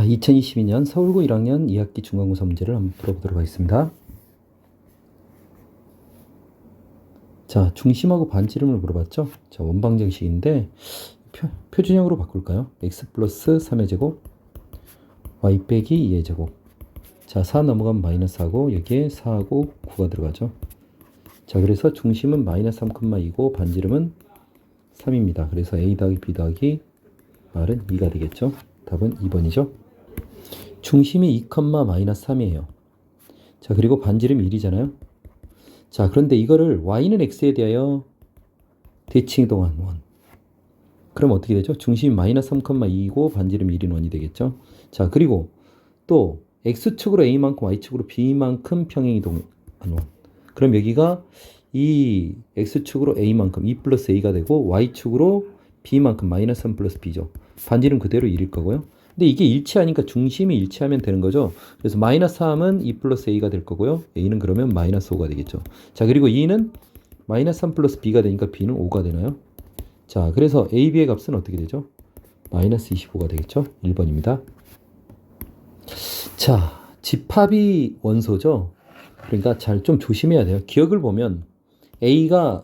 자, 2022년 서울고 1학년 2학기 중간고사 문제를 한번 풀어보도록 하겠습니다. 자, 중심하고 반지름을 물어봤죠? 자, 원방정식인데 표준형으로 바꿀까요? x 플러스 3의 제곱 y 빼기 2의 제곱. 자, 4 넘어가면 마이너스 하고 여기에 4하고 9가 들어가죠. 자, 그래서 중심은 마이너스 3,2고 반지름은 3입니다. 그래서 a 더하기 b 더하기 r은 2가 되겠죠. 답은 2번이죠. 중심이 2, 마이너스 3이에요. 자, 그리고 반지름이 1이잖아요. 자, 그런데 이거를 y는 x에 대하여 대칭이동한 원. 그럼 어떻게 되죠? 중심이 마이너스 3,2이고 반지름이 1인 원이 되겠죠. 자, 그리고 또 x축으로 a만큼 y축으로 b만큼 평행이동한 원. 그럼 여기가 이 x축으로 a만큼 2 플러스 a가 되고 y축으로 b만큼 마이너스 3 플러스 b죠. 반지름 그대로 1일 거고요. 근데 이게 일치하니까 중심이 일치하면 되는 거죠. 그래서 마이너스 3은 2 플러스 a가 될 거고요. a는 그러면 마이너스 5가 되겠죠. 자, 그리고 2는 마이너스 3 플러스 b가 되니까 b는 5가 되나요? 자, 그래서 a, b의 값은 어떻게 되죠? 마이너스 25가 되겠죠. 1번입니다. 자, 집합이 원소죠. 그러니까 잘 좀 조심해야 돼요. 기억을 보면 a가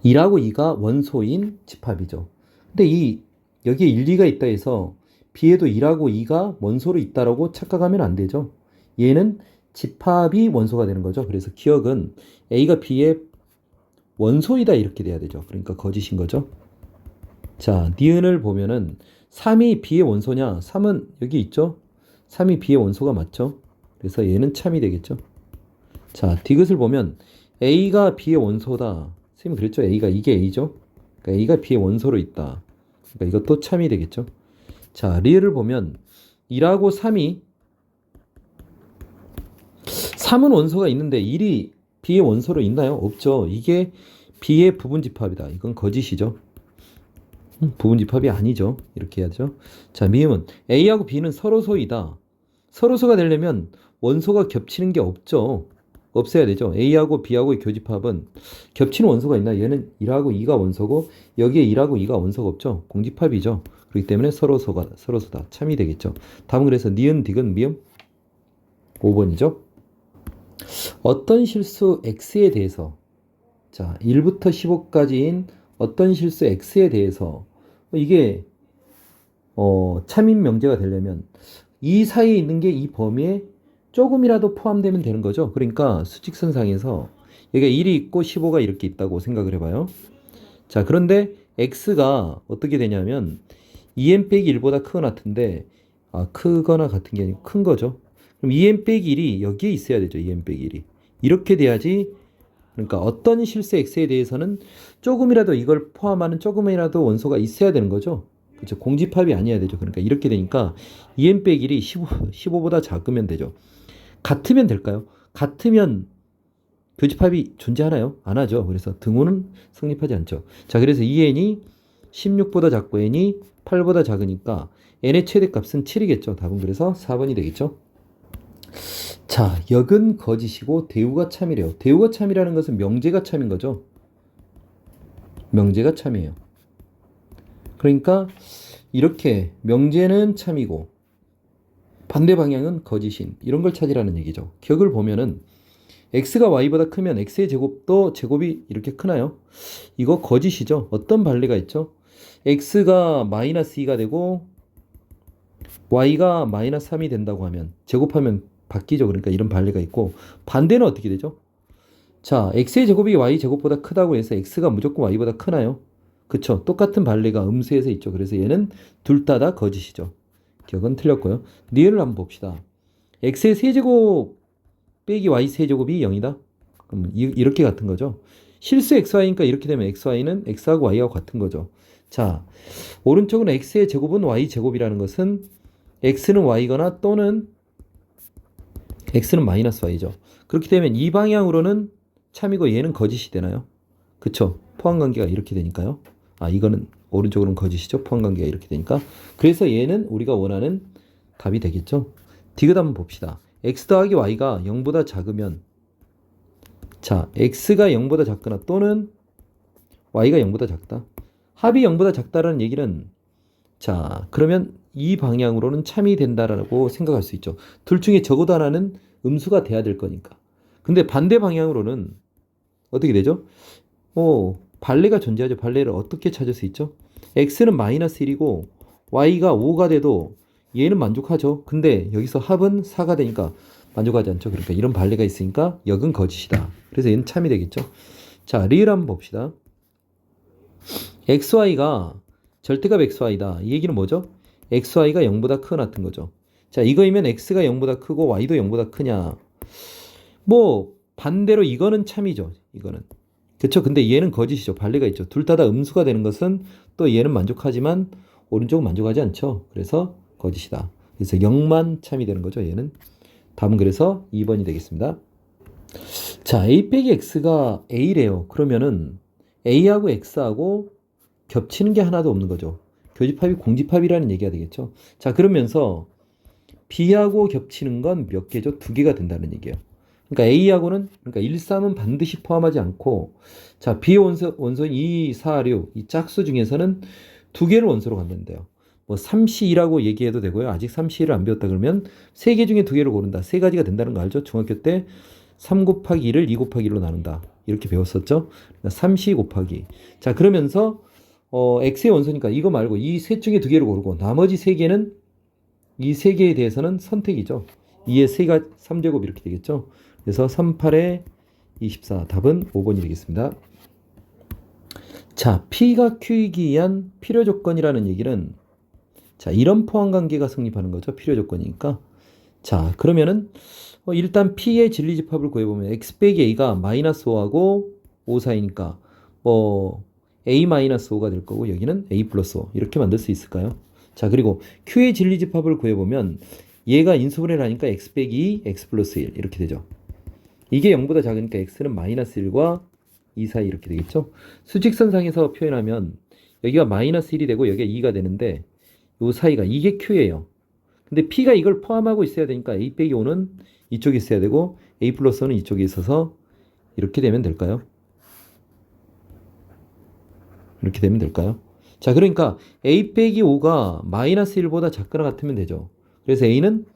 1하고 2가 원소인 집합이죠. 근데 여기에 1, 2가 있다 해서 b에도 1하고 2가 원소로 있다라고 착각하면 안 되죠. 얘는 집합이 원소가 되는 거죠. 그래서 기억은 a가 b의 원소이다 이렇게 돼야 되죠. 그러니까 거짓인 거죠. 자, 니은을 보면은 3이 b의 원소냐? 3은 여기 있죠. 3이 b의 원소가 맞죠. 그래서 얘는 참이 되겠죠. 자, 디귿을 보면 a가 b의 원소다. 선생님이 그랬죠. 이게 a죠. 그러니까 a가 b의 원소로 있다. 그러니까 이것도 참이 되겠죠. 자, 리을을 보면 1하고 3은 원소가 있는데 1이 b의 원소로 있나요? 없죠. 이게 b의 부분집합이다. 이건 거짓이죠. 부분집합이 아니죠. 이렇게 해야죠. 자, 미음은 a하고 b는 서로소이다. 서로소가 되려면 원소가 겹치는 게 없죠. 없어야 되죠. a하고 b하고의 교집합은 겹치는 원소가 있나? 얘는 1하고 2가 원소고 여기에 1하고 2가 원소가 없죠. 공집합이죠. 그렇기 때문에 서로소다. 참이 되겠죠. 답은 그래서 니은, 디귿, 미음 5번이죠. 어떤 실수 x에 대해서 자, 1부터 15까지인 어떤 실수 x에 대해서 이게 참인 명제가 되려면 이 사이에 있는 게 이 범위에 조금이라도 포함되면 되는 거죠. 그러니까 수직선상에서 여기가 1이 있고 15가 이렇게 있다고 생각을 해봐요. 자, 그런데 x가 어떻게 되냐면 2n 빼기 1보다 크거나 같은데 크거나 같은 게 아니고 큰 거죠. 그럼 2n 빼기 1이 여기에 있어야 되죠. 2n 빼기 1이. 이렇게 돼야지. 그러니까 어떤 실수 x에 대해서는 조금이라도 이걸 포함하는 조금이라도 원소가 있어야 되는 거죠. 그렇죠. 공집합이 아니어야 되죠. 그러니까 이렇게 되니까 2n 빼기 1이 15보다 작으면 되죠. 같으면 될까요? 같으면 교집합이 존재하나요? 안 하죠. 그래서 등호는 성립하지 않죠. 자, 그래서 2n이 16보다 작고 n이 8보다 작으니까 n의 최대값은 7이겠죠. 답은 그래서 4번이 되겠죠. 자, 역은 거짓이고 대우가 참이래요. 대우가 참이라는 것은 명제가 참인 거죠. 명제가 참이에요. 그러니까 이렇게 명제는 참이고 반대 방향은 거짓인 이런 걸 찾으라는 얘기죠. 기억을 보면은 x가 y보다 크면 x의 제곱도 제곱이 이렇게 크나요? 이거 거짓이죠. 어떤 반례가 있죠? x가 마이너스 2가 되고 y가 마이너스 3이 된다고 하면 제곱하면 바뀌죠. 그러니까 이런 반례가 있고 반대는 어떻게 되죠? 자, x의 제곱이 y 제곱보다 크다고 해서 x가 무조건 y보다 크나요? 그쵸. 똑같은 반례가 음수에서 있죠. 그래서 얘는 둘 다 거짓이죠. 기억은 틀렸고요. 니은을 한번 봅시다. x의 세제곱 빼기 y 세제곱이 0이다. 그럼 이렇게 같은 거죠. 실수 xy니까 이렇게 되면 xy는 x하고 y하고 같은 거죠. 자, 오른쪽은 x의 제곱은 y 제곱이라는 것은 x는 y거나 또는 x는 마이너스 y죠. 그렇게 되면 이 방향으로는 참이고 얘는 거짓이 되나요? 그쵸. 포함관계가 이렇게 되니까요. 이거는 오른쪽으로는 거짓이죠. 포함관계가 이렇게 되니까. 그래서 얘는 우리가 원하는 답이 되겠죠. 디귿 한번 봅시다. x 더하기 y가 0보다 작으면 자, x가 0보다 작거나 또는 y가 0보다 작다. 합이 0보다 작다라는 얘기는 자, 그러면 이 방향으로는 참이 된다라고 생각할 수 있죠. 둘 중에 적어도 하나는 음수가 돼야 될 거니까. 근데 반대 방향으로는 어떻게 되죠? 발레가 존재하죠. 발레를 어떻게 찾을 수 있죠? x는 마이너스 1이고 y가 5가 돼도 얘는 만족하죠. 근데 여기서 합은 4가 되니까 만족하지 않죠. 그러니까 이런 발레가 있으니까 역은 거짓이다. 그래서 얘는 참이 되겠죠. 자, 리을 한번 봅시다. xy가 절대값 xy다. 이 얘기는 뭐죠? xy가 0보다 크거나 같은 거죠. 자, 이거이면 x가 0보다 크고 y도 0보다 크냐? 뭐 반대로 이거는 참이죠. 이거는. 그렇죠. 근데 얘는 거짓이죠. 발레가 있죠. 둘 다 음수가 되는 것은 또 얘는 만족하지만 오른쪽은 만족하지 않죠. 그래서 거짓이다. 그래서 0만 참이 되는 거죠. 얘는. 답은 그래서 2번이 되겠습니다. 자, a 빼기 x가 a래요. 그러면은 a하고 x하고 겹치는 게 하나도 없는 거죠. 교집합이 공집합이라는 얘기가 되겠죠. 자, 그러면서 b하고 겹치는 건 몇 개죠? 2개가 된다는 얘기예요. 그러니까 A하고는, 그러니까 1, 3은 반드시 포함하지 않고, 자, B의 원소인 2, 4, 6, 이 짝수 중에서는 2개를 원소로 갖는데요. 뭐 3C2라고 얘기해도 되고요. 아직 3C1을 안 배웠다 그러면 3개 중에 2개를 고른다. 3가지가 된다는 거 알죠? 중학교 때 3 곱하기 2를 2 곱하기 1로 나눈다. 이렇게 배웠었죠? 그러니까 3C 곱하기. 자, 그러면서 X의 원소니까 이거 말고 이 셋 중에 2개를 고르고 나머지 3개는 이 3개에 대해서는 선택이죠. 2의 3가 3제곱 이렇게 되겠죠. 그래서 3, 8에 24 답은 5번이 되겠습니다. 자, P가 Q이기 위한 필요 조건이라는 얘기는 자, 이런 포함 관계가 성립하는 거죠. 필요 조건이니까. 자, 그러면은 일단 P의 진리집합을 구해보면 X 빼기 A가 마이너스 5하고 5 사이니까 A 마이너스 5가 될 거고 여기는 A 플러스 5 이렇게 만들 수 있을까요? 자, 그리고 Q의 진리집합을 구해보면 얘가 인수분해를 하니까 X 빼기 2, X 플러스 1 이렇게 되죠. 이게 0보다 작으니까 x는 마이너스 1과 2 사이 이렇게 되겠죠. 수직선상에서 표현하면 여기가 마이너스 1이 되고 여기가 2가 되는데 이 사이가 이게 q예요. 근데 p가 이걸 포함하고 있어야 되니까 a 빼기 5는 이쪽에 있어야 되고 a 플러스 5는 이쪽에 있어서 이렇게 되면 될까요? 이렇게 되면 될까요? 자, 그러니까 a 빼기 5가 마이너스 1보다 작거나 같으면 되죠. 그래서 a는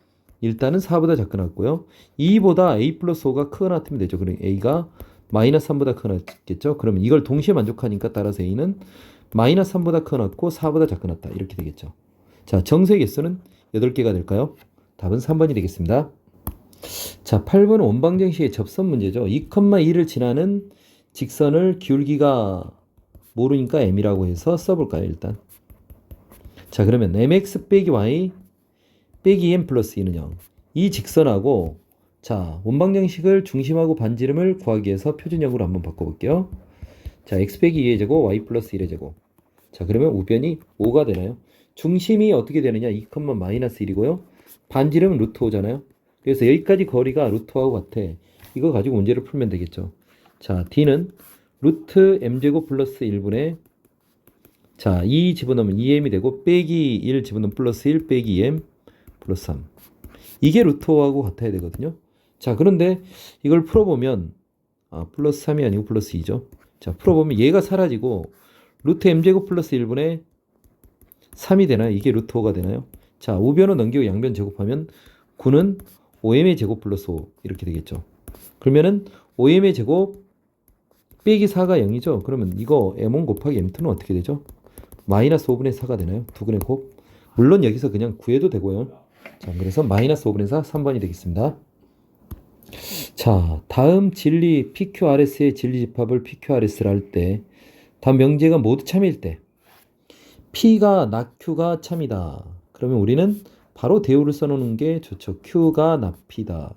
일단은 4보다 작거나 같고요. 2보다 a 플러스 5가 크거나 같으면 되죠. 그럼 a가 마이너스 3보다 크거나 같겠죠. 그러면 이걸 동시에 만족하니까 따라서 a는 마이너스 3보다 크거나 같고 4보다 작거나 같다. 이렇게 되겠죠. 자, 정수의 개수는 8개가 될까요? 답은 3번이 되겠습니다. 자, 8번은 원방정식의 접선 문제죠. 2,2를 지나는 직선을 기울기가 모르니까 m이라고 해서 써볼까요, 일단. 자, 그러면 mx 빼기 y 빼기 m 플러스 2는 0. 이 직선하고 자, 원방정식을 중심하고 반지름을 구하기 위해서 표준형으로 한번 바꿔볼게요. 자, x 빼기 2의 제곱 y 플러스 1의 제곱. 자, 그러면 우변이 5가 되나요? 중심이 어떻게 되느냐? 2, 마이너스 1이고요. 반지름은 루트 5잖아요. 그래서 여기까지 거리가 루트 5하고 같아. 이거 가지고 문제를 풀면 되겠죠. 자, d는 루트 m제곱 플러스 1분의 자, 2 집어넣으면 2m이 되고 빼기 1 집어넣으면 플러스 1 빼기 2m 플러스 3. 이게 루트 5하고 같아야 되거든요. 자, 그런데 이걸 풀어보면 플러스 3이 아니고 플러스 2죠. 자, 풀어보면 얘가 사라지고 루트 m제곱 플러스 1분의 3이 되나요? 이게 루트 5가 되나요? 자, 우변을 넘기고 양변 제곱하면 9는 5m의 제곱 플러스 5 이렇게 되겠죠. 그러면은 5m의 제곱 빼기 4가 0이죠. 그러면 이거 m1 곱하기 m2는 어떻게 되죠? 마이너스 5분의 4가 되나요? 2분의 곱. 물론 여기서 그냥 구해도 되고요. 자, 그래서 마이너스 5분의 4, 3번이 되겠습니다. 자, 다음 진리 PQRS의 진리집합을 PQRS를 할 때 다음 명제가 모두 참일 때 P가 나 Q가 참이다. 그러면 우리는 바로 대우를 써놓는 게 좋죠. Q가 나 P다.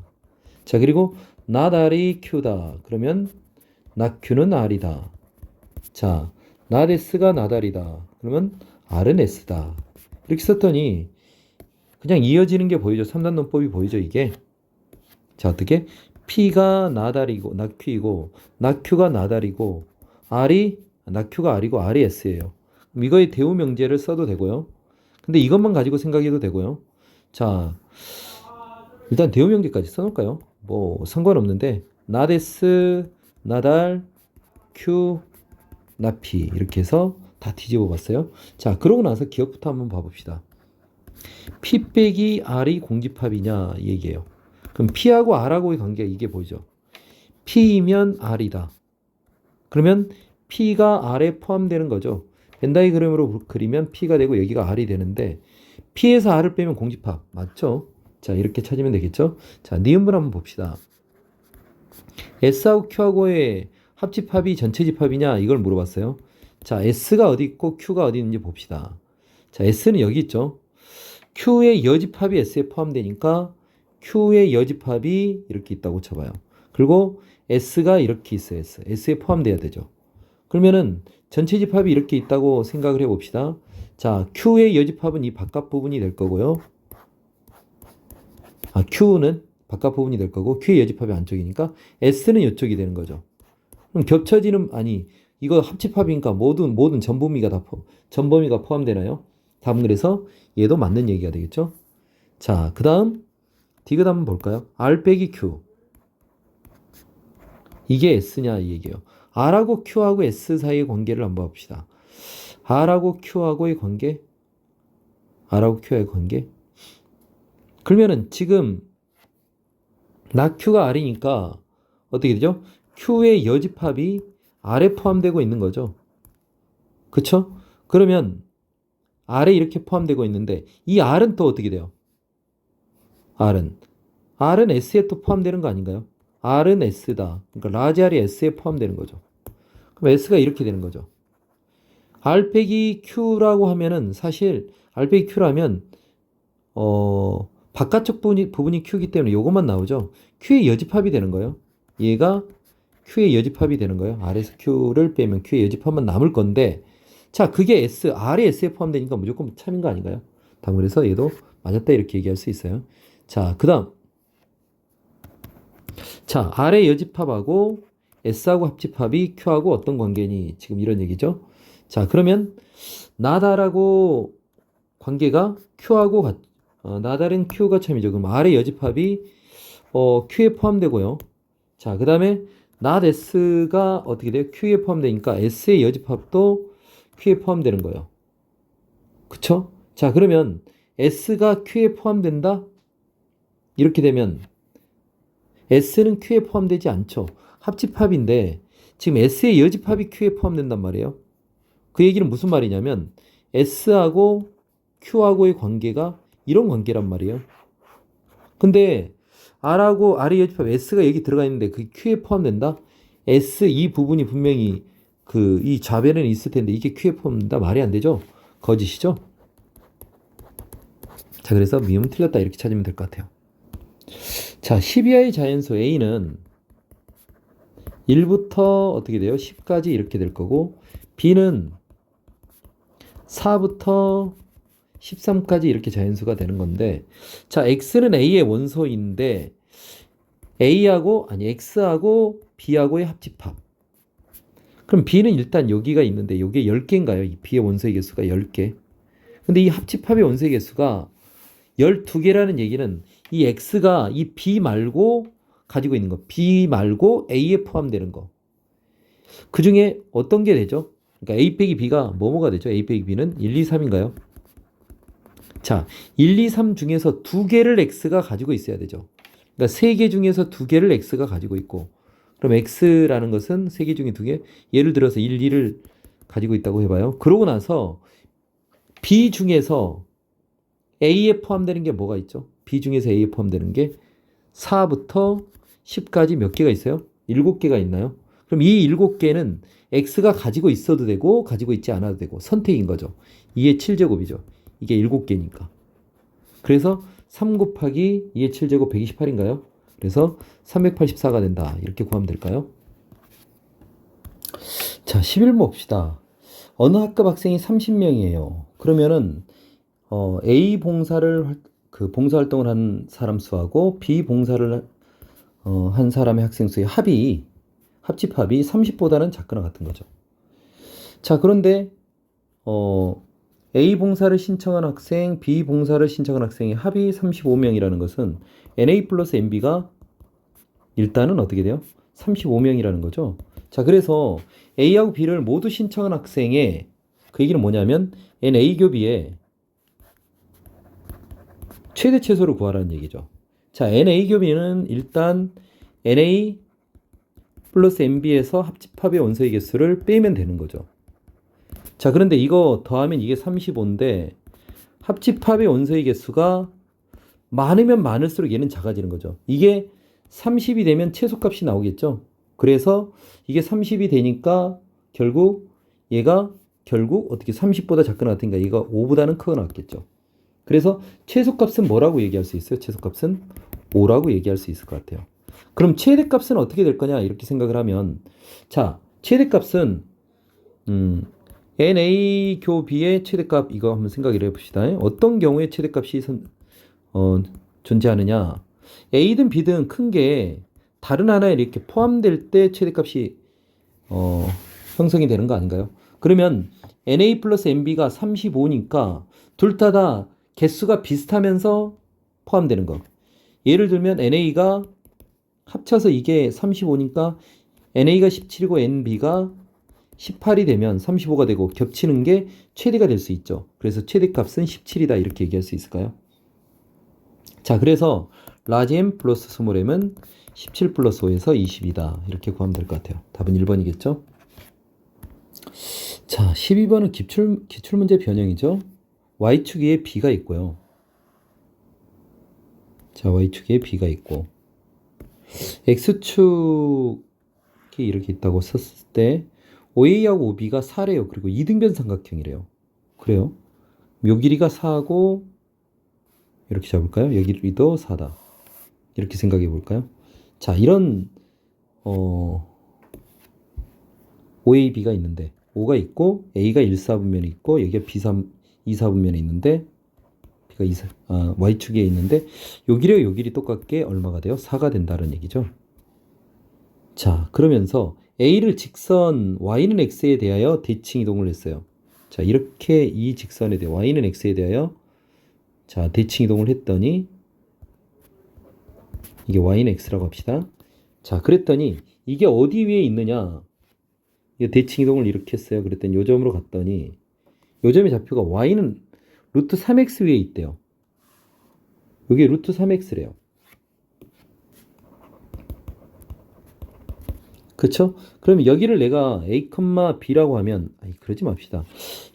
자, 그리고 나 R이 Q다. 그러면 나 Q는 R이다. 자, 나 S가 나 R이다. 그러면 R은 S다. 이렇게 썼더니 그냥 이어지는 게 보이죠. 3단 논법이 보이죠, 이게. 자, 어떻게? P가 나달이고, 나 Q이고, 나 Q가 나달이고, 나 Q가 R이고, R이 S예요. 그럼 이거의 대우 명제를 써도 되고요. 근데 이것만 가지고 생각해도 되고요. 자, 일단 대우 명제까지 써놓을까요? 뭐, 상관없는데, 나데스, 나달, Q, 나 P. 이렇게 해서 다 뒤집어 봤어요. 자, 그러고 나서 기억부터 한번 봐봅시다. P 빼기 R이 공집합이냐 이 얘기예요. 그럼 P하고 R하고의 관계가 이게 보이죠. P이면 R이다. 그러면 P가 R에 포함되는 거죠. 벤다이그램으로 그리면 P가 되고 여기가 R이 되는데 P에서 R을 빼면 공집합 맞죠? 자 이렇게 찾으면 되겠죠. 자 니은분 한번 봅시다. S하고 Q하고의 합집합이 전체 집합이냐 이걸 물어봤어요. 자 S가 어디 있고 Q가 어디 있는지 봅시다. 자 S는 여기 있죠. Q의 여집합이 S에 포함되니까 Q의 여집합이 이렇게 있다고 쳐봐요. 그리고 S가 이렇게 있어요. S에 포함돼야 되죠. 그러면은 전체 집합이 이렇게 있다고 생각을 해봅시다. 자, Q의 여집합은 이 바깥 부분이 될 거고요. Q는 바깥 부분이 될 거고 Q의 여집합이 안쪽이니까 S는 이쪽이 되는 거죠. 그럼 겹쳐지는 이거 합집합이니까 모든 전범위가 포함되나요? 답은 그래서 얘도 맞는 얘기가 되겠죠. 자, 그 다음 디귿 한번 볼까요? R 빼기 Q 이게 S냐 이 얘기예요. R하고 Q하고 S 사이의 관계를 한번 봅시다. R하고 Q하고의 관계 그러면은 지금 나 Q가 R이니까 어떻게 되죠? Q의 여집합이 R에 포함되고 있는 거죠. 그쵸? 그러면 R에 이렇게 포함되고 있는데 이 R은 또 어떻게 돼요? R은 S에 또 포함되는 거 아닌가요? R은 S다. 그러니까 라지 R이 S에 포함되는 거죠. 그럼 S가 이렇게 되는 거죠. R 빼기 Q라고 하면은 사실 R 빼기 Q라면 바깥쪽 부분이 Q이기 때문에 이것만 나오죠. Q의 여집합이 되는 거예요. 얘가 Q의 여집합이 되는 거예요. R에서 Q를 빼면 Q의 여집합만 남을 건데 자 그게 R이 S에 포함되니까 무조건 참인 거 아닌가요? 그래서 얘도 맞았다 이렇게 얘기할 수 있어요. 자, 그 다음 자, R의 여집합하고 S하고 합집합이 Q하고 어떤 관계니? 지금 이런 얘기죠. 자, 그러면 나달하고 관계가 Q하고 나달은 Q가 참이죠. 그럼 R의 여집합이 Q에 포함되고요. 자, 그 다음에 낫 S가 어떻게 돼요? Q에 포함되니까 S의 여집합도 Q에 포함되는 거예요. 그쵸? 자, 그러면 S가 Q에 포함된다? 이렇게 되면 S는 Q에 포함되지 않죠. 합집합인데 지금 S의 여집합이 Q에 포함된단 말이에요. 그 얘기는 무슨 말이냐면 S하고 Q하고의 관계가 이런 관계란 말이에요. 근데 R하고 R의 여집합 S가 여기 들어가 있는데 그게 Q에 포함된다? S 이 부분이 분명히 이 좌변에는 있을 텐데 이게 Q에 포함된다? 말이 안 되죠? 거짓이죠? 자, 그래서 미음 틀렸다 이렇게 찾으면 될 것 같아요. 자, 12하의 자연수 A는 1부터 어떻게 돼요? 10까지 이렇게 될 거고 B는 4부터 13까지 이렇게 자연수가 되는 건데 자, X는 A의 원소인데 X하고 B하고의 합집합. 그럼 B는 일단 여기가 있는데 여기에 10개인가요? 이 B의 원소의 개수가 10개. 근데 이 합집합의 원소의 개수가 12개라는 얘기는 이 X가 이 B 말고 가지고 있는 거. B 말고 A에 포함되는 거. 그 중에 어떤 게 되죠? 그러니까 A 빼기 B가 뭐뭐가 되죠? A 빼기 B는 1, 2, 3인가요? 자, 1, 2, 3 중에서 2개를 X가 가지고 있어야 되죠. 그러니까 3개 중에서 2개를 X가 가지고 있고 그럼 X라는 것은 3개 중에 2개? 예를 들어서 1, 2를 가지고 있다고 해봐요. 그러고 나서 B 중에서 A에 포함되는 게 뭐가 있죠? B 중에서 A에 포함되는 게 4부터 10까지 몇 개가 있어요? 7개가 있나요? 그럼 이 7개는 X가 가지고 있어도 되고 가지고 있지 않아도 되고 선택인 거죠. 2의 7제곱이죠. 이게 7개니까. 그래서 3 곱하기 2의 7제곱 128인가요? 그래서 384가 된다. 이렇게 구하면 될까요? 자, 11번 봅시다. 어느 학급 학생이 30명이에요. 그러면은 A 봉사를 봉사활동을 한 사람 수하고 B 봉사를 한 사람의 학생 수의 합집합이 30보다는 작거나 같은 거죠. 자, 그런데 A 봉사를 신청한 학생, B 봉사를 신청한 학생의 합이 35명이라는 것은 NA 플러스 NB가 일단은 어떻게 돼요? 35명이라는 거죠. 자, 그래서 A하고 B를 모두 신청한 학생의 그 얘기는 뭐냐면 NA 교비에 최대 최소를 구하라는 얘기죠. 자, NA 교비는 일단 NA 플러스 NB에서 합집합의 원소의 개수를 빼면 되는 거죠. 자, 그런데 이거 더하면 이게 35인데 합집합의 원소의 개수가 많으면 많을수록 얘는 작아지는 거죠. 이게 30이 되면 최소값이 나오겠죠. 그래서 이게 30이 되니까 결국 얘가 어떻게 30보다 작거나 같으니까 얘가 5보다는 크거나 같겠죠. 그래서 최소값은 뭐라고 얘기할 수 있어요? 최소값은 5라고 얘기할 수 있을 것 같아요. 그럼 최대값은 어떻게 될 거냐 이렇게 생각을 하면, 자, 최대값은 NA 교 B의 최대값 이거 한번 생각을 해봅시다. 어떤 경우에 최대값이 존재하느냐. A든 B든 큰 게 다른 하나에 이렇게 포함될 때 최대값이 형성이 되는 거 아닌가요? 그러면 NA 플러스 NB가 35니까 둘 다 개수가 비슷하면서 포함되는 거. 예를 들면 NA가 합쳐서 이게 35니까 NA가 17이고 NB가 18이 되면 35가 되고 겹치는 게 최대가 될 수 있죠. 그래서 최대값은 17이다 이렇게 얘기할 수 있을까요? 자, 그래서 라지 M 플러스 스몰 m은 17 플러스 5에서 20이다 이렇게 구하면 될 것 같아요. 답은 1번이겠죠? 자, 12번은 기출문제 변형이죠. Y축 위에 B가 있고요. 자, Y축 위에 B가 있고 X축이 이렇게 있다고 썼을 때 OA하고 OB가 4래요. 그리고 이등변 삼각형이래요. 그래요? 요 길이가 4고 이렇게 잡을까요? 여기 길이도 4다. 이렇게 생각해 볼까요? 자, 이런 OAB가 있는데 O가 있고 A가 1, 4분면에 있고 여기가 B, 2, 4분면에 있는데 B가 Y축에 있는데 요 길이와 요 길이 똑같게 얼마가 돼요? 4가 된다는 얘기죠. 자, 그러면서 A를 직선 Y는 X에 대하여 대칭 이동을 했어요. 자, 이렇게 이 직선에 대해 Y는 X에 대하여 자, 대칭 이동을 했더니 이게 Y는 X라고 합시다. 자, 그랬더니 이게 어디 위에 있느냐? 대칭 이동을 이렇게 했어요. 그랬더니 요 점으로 갔더니 요 점의 좌표가 Y는 루트 3X 위에 있대요. 여기 루트 3X래요. 그쵸? 그럼 여기를 내가 A, B라고 하면, 그러지 맙시다.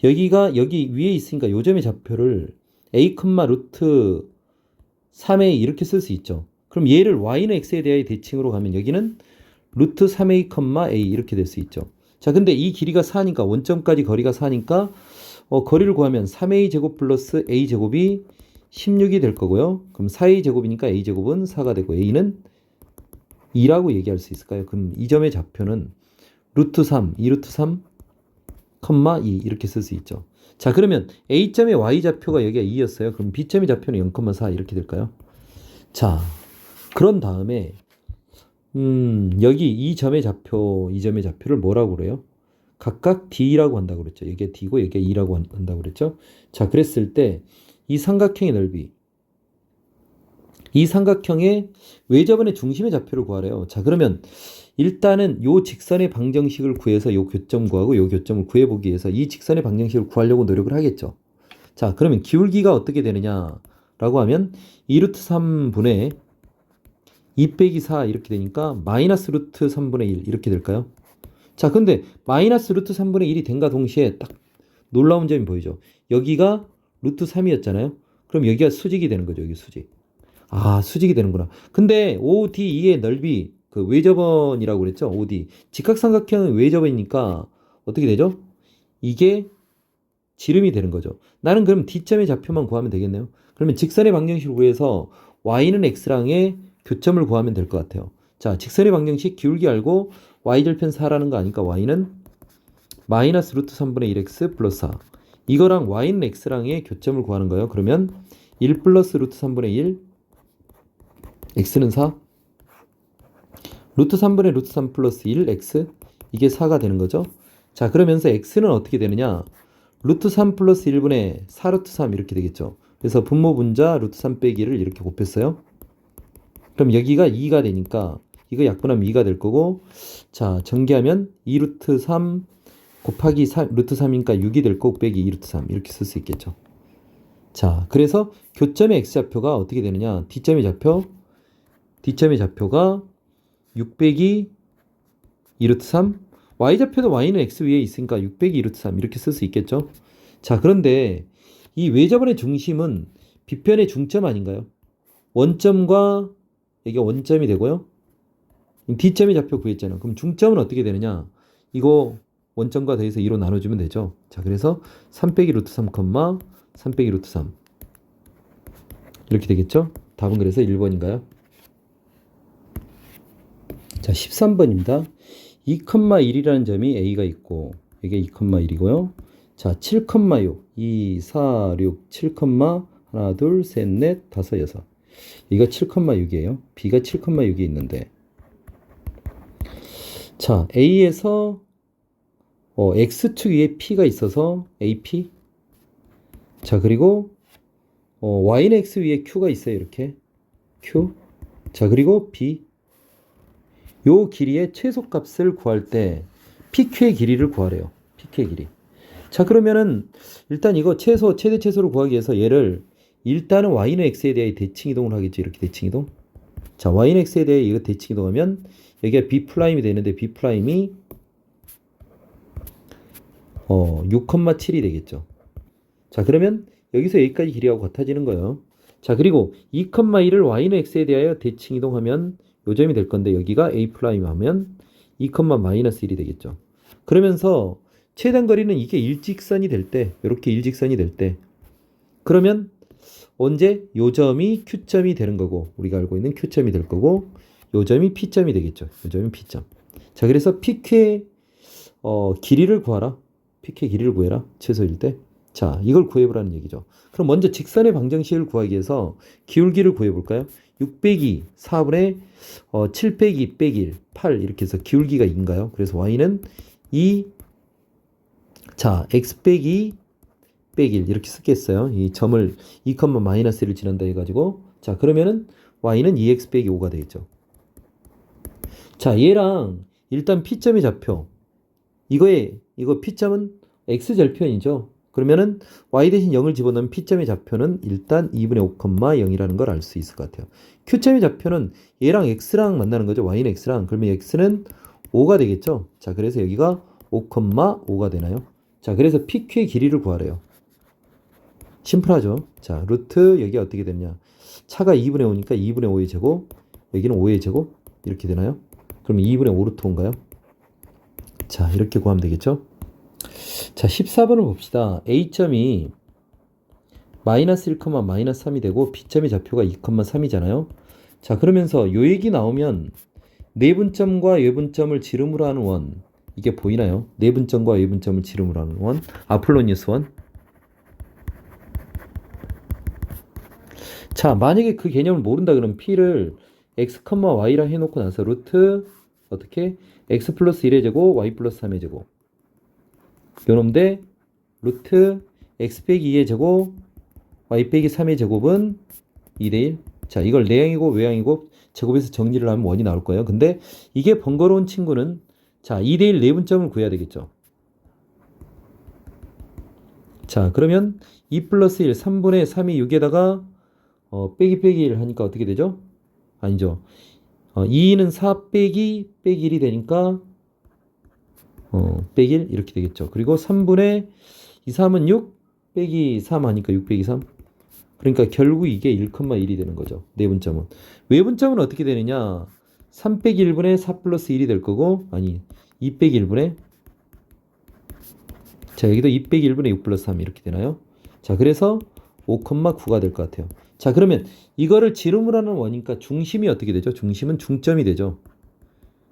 여기 위에 있으니까 요 점의 좌표를 A, 루트 3A 이렇게 쓸 수 있죠. 그럼 얘를 Y는 X에 대하여 대칭으로 가면 여기는 루트 3A, A 이렇게 될 수 있죠. 자, 근데 이 길이가 4니까 원점까지 거리가 4니까 거리를 구하면 3A 제곱 플러스 A 제곱이 16이 될 거고요. 그럼 4A 제곱이니까 A 제곱은 4가 되고 A는 2라고 얘기할 수 있을까요? 그럼 이 점의 좌표는 루트 3, 2루트 3, 2 이렇게 쓸 수 있죠. 자, 그러면 A점의 Y좌표가 여기가 2였어요. 그럼 B점의 좌표는 0,4 이렇게 될까요? 자, 그런 다음에 여기 이 점의 좌표를 뭐라고 그래요? 각각 D라고 한다고 그랬죠. 여기가 D고 여기가 E라고 한다고 그랬죠. 자, 그랬을 때 이 삼각형의 넓이, 이 삼각형의 외접원의 중심의 좌표를 구하래요. 자, 그러면 일단은 요 직선의 방정식을 구해서 요 교점 구하고 요 교점을 구해보기 위해서 이 직선의 방정식을 구하려고 노력을 하겠죠. 자, 그러면 기울기가 어떻게 되느냐라고 하면 2루트 3분의 2 빼기 4 이렇게 되니까 마이너스 루트 3분의 1 이렇게 될까요? 자, 근데 마이너스 루트 3분의 1이 된과 동시에 딱 놀라운 점이 보이죠. 여기가 루트 3이었잖아요. 그럼 여기가 수직이 되는 거죠. 여기 수직. 수직이 되는구나. 근데 ODE의 넓이, 그 외접원이라고 그랬죠? OD. 직각삼각형은 외접원이니까 어떻게 되죠? 이게 지름이 되는 거죠. 나는 그럼 D점의 좌표만 구하면 되겠네요. 그러면 직선의 방정식을 구해서 Y는 X랑의 교점을 구하면 될 것 같아요. 자, 직선의 방정식 기울기 알고 Y절편 4라는 거 아니까 Y는 마이너스 루트 3분의 1X 플러스 4. 이거랑 Y는 X랑의 교점을 구하는 거예요. 그러면 1 플러스 루트 3분의 1 X는 4 루트 3분의 루트 3 플러스 1 X 이게 4가 되는 거죠. 자, 그러면서 X는 어떻게 되느냐? 루트 3 플러스 1분의 4 루트 3 이렇게 되겠죠. 그래서 분모 분자 루트 3 빼기 1을 이렇게 곱했어요. 그럼 여기가 2가 되니까 이거 약분하면 2가 될 거고, 자, 전개하면 2 루트 3 곱하기 루트 3이니까 6이 될 거고 빼기 2 루트 3 이렇게 쓸 수 있겠죠. 자, 그래서 교점의 x좌표가 어떻게 되느냐? D점의 좌표가 6 빼기 2루트 3. y좌표도 y는 x 위에 있으니까 6 빼기 2루트 3 이렇게 쓸 수 있겠죠? 자, 그런데 이 외접원의 중심은 B편의 중점 아닌가요? 원점과 이게 원점이 되고요. D점의 좌표 구했잖아요. 그럼 중점은 어떻게 되느냐? 이거 원점과 더해서 2로 나눠주면 되죠. 자, 그래서 3 빼기 루트 3, 3 빼기 루트 3 이렇게 되겠죠? 답은 그래서 1번인가요? 자, 13번입니다. 2,1이라는 점이 A가 있고 이게 2,1이고요. 자, 7,6 2, 4, 6, 7, 하나, 둘, 셋, 넷, 다섯, 여섯. 이가 7,6이에요. B가 7,6이 있는데 자, A에서 X축 위에 P가 있어서 AP. 자, 그리고 Y는 X 위에 Q가 있어요. 이렇게 Q. 자, 그리고 B. 요 길이의 최소값을 구할 때 PQ의 길이를 구하래요. PQ의 길이. 자, 그러면은 일단 이거 최대 최소를 구하기 위해서 얘를 일단은 Y는 X에 대해 대칭 이동을 하겠죠. 이렇게 대칭 이동. 자, Y는 X에 대해 이거 대칭 이동하면 여기가 B'이 되는데 B'이 6,7이 되겠죠. 자, 그러면 여기서 여기까지 길이하고 같아지는 거예요. 자, 그리고 2,1을 Y는 X에 대하여 대칭 이동하면 요점이 될 건데 여기가 A' 하면 2,-1이 되겠죠. 그러면서 최단 거리는 이게 일직선이 될 때, 이렇게 일직선이 될 때, 그러면 언제 요점이 Q점이 되는 거고, 우리가 알고 있는 Q점이 될 거고, 요점이 P점이 되겠죠. 요점이 P점. 자, 그래서 PQ의 길이를 구하라. PQ의 길이를 구해라. 최소일 때. 자, 이걸 구해보라는 얘기죠. 그럼 먼저 직선의 방정식을 구하기 위해서 기울기를 구해볼까요? 6 빼기 4분의 7 빼기 2 빼기 1, 8 이렇게 해서 기울기가 2인가요? 그래서 y는 2, 자, x 빼기 1 이렇게 쓰겠어요. 이 점을 2,-1을 지난다 해가지고 자, 그러면은 y는 2x 빼기 5가 되겠죠. 자, 얘랑 일단 P점의 좌표 이거 P점은 x절편이죠. 그러면은 y 대신 0을 집어넣으면 P점의 좌표는 일단 2분의 5, 0이라는 걸 알 수 있을 것 같아요. Q점의 좌표는 얘랑 x랑 만나는 거죠. y는 x랑. 그러면 x는 5가 되겠죠. 자, 그래서 여기가 5,5가 되나요? 자, 그래서 PQ의 길이를 구하래요. 심플하죠. 자, 루트 여기가 어떻게 되냐? 차가 2분의 5니까 2분의 5의 제곱, 여기는 5의 제곱 이렇게 되나요? 그럼 2분의 5 루트 5인가요? 자, 이렇게 구하면 되겠죠? 자, 14번을 봅시다. A점이 마이너스 1, 마이너스 3이 되고 B점의 좌표가 2,3이잖아요. 자, 그러면서 요 얘기 나오면 내분점과 외분점을 지름으로 하는 원 이게 보이나요? 내분점과 외분점을 지름으로 하는 원 아폴로니우스 원. 자, 만약에 그 개념을 모른다 그러면 P를 x, y라 해놓고 나서 루트 어떻게? x 플러스 1의 제곱, y 플러스 3의 제곱 요놈데 루트 x 빼기 2의 제곱, y 빼기 3의 제곱은 2대1. 자, 이걸 내항이고 외항이고 제곱에서 정리를 하면 원이 나올 거예요. 근데 이게 번거로운 친구는 자, 2대1 내분점을 구해야 되겠죠. 자, 그러면 2 플러스 1, 3분의 3이 6에다가 빼기 1 하니까 어떻게 되죠? 아니죠. 2는 4 빼기 1이 되니까 빼기 1 이렇게 되겠죠. 그리고 3분의 2, 3은 6 빼기 3 하니까 6 빼기 3. 그러니까 결국 이게 1,1이 되는 거죠. 내분점은. 외분점은 어떻게 되느냐? 3 빼기 1분의 4 플러스 1이 될 거고, 아니 2 빼기 1분의 자, 여기도 2 빼기 1분의 6 플러스 3 이렇게 되나요? 자, 그래서 5,9가 될 것 같아요. 자, 그러면 이거를 지름으로 하는 원이니까 중심이 어떻게 되죠? 중심은 중점이 되죠.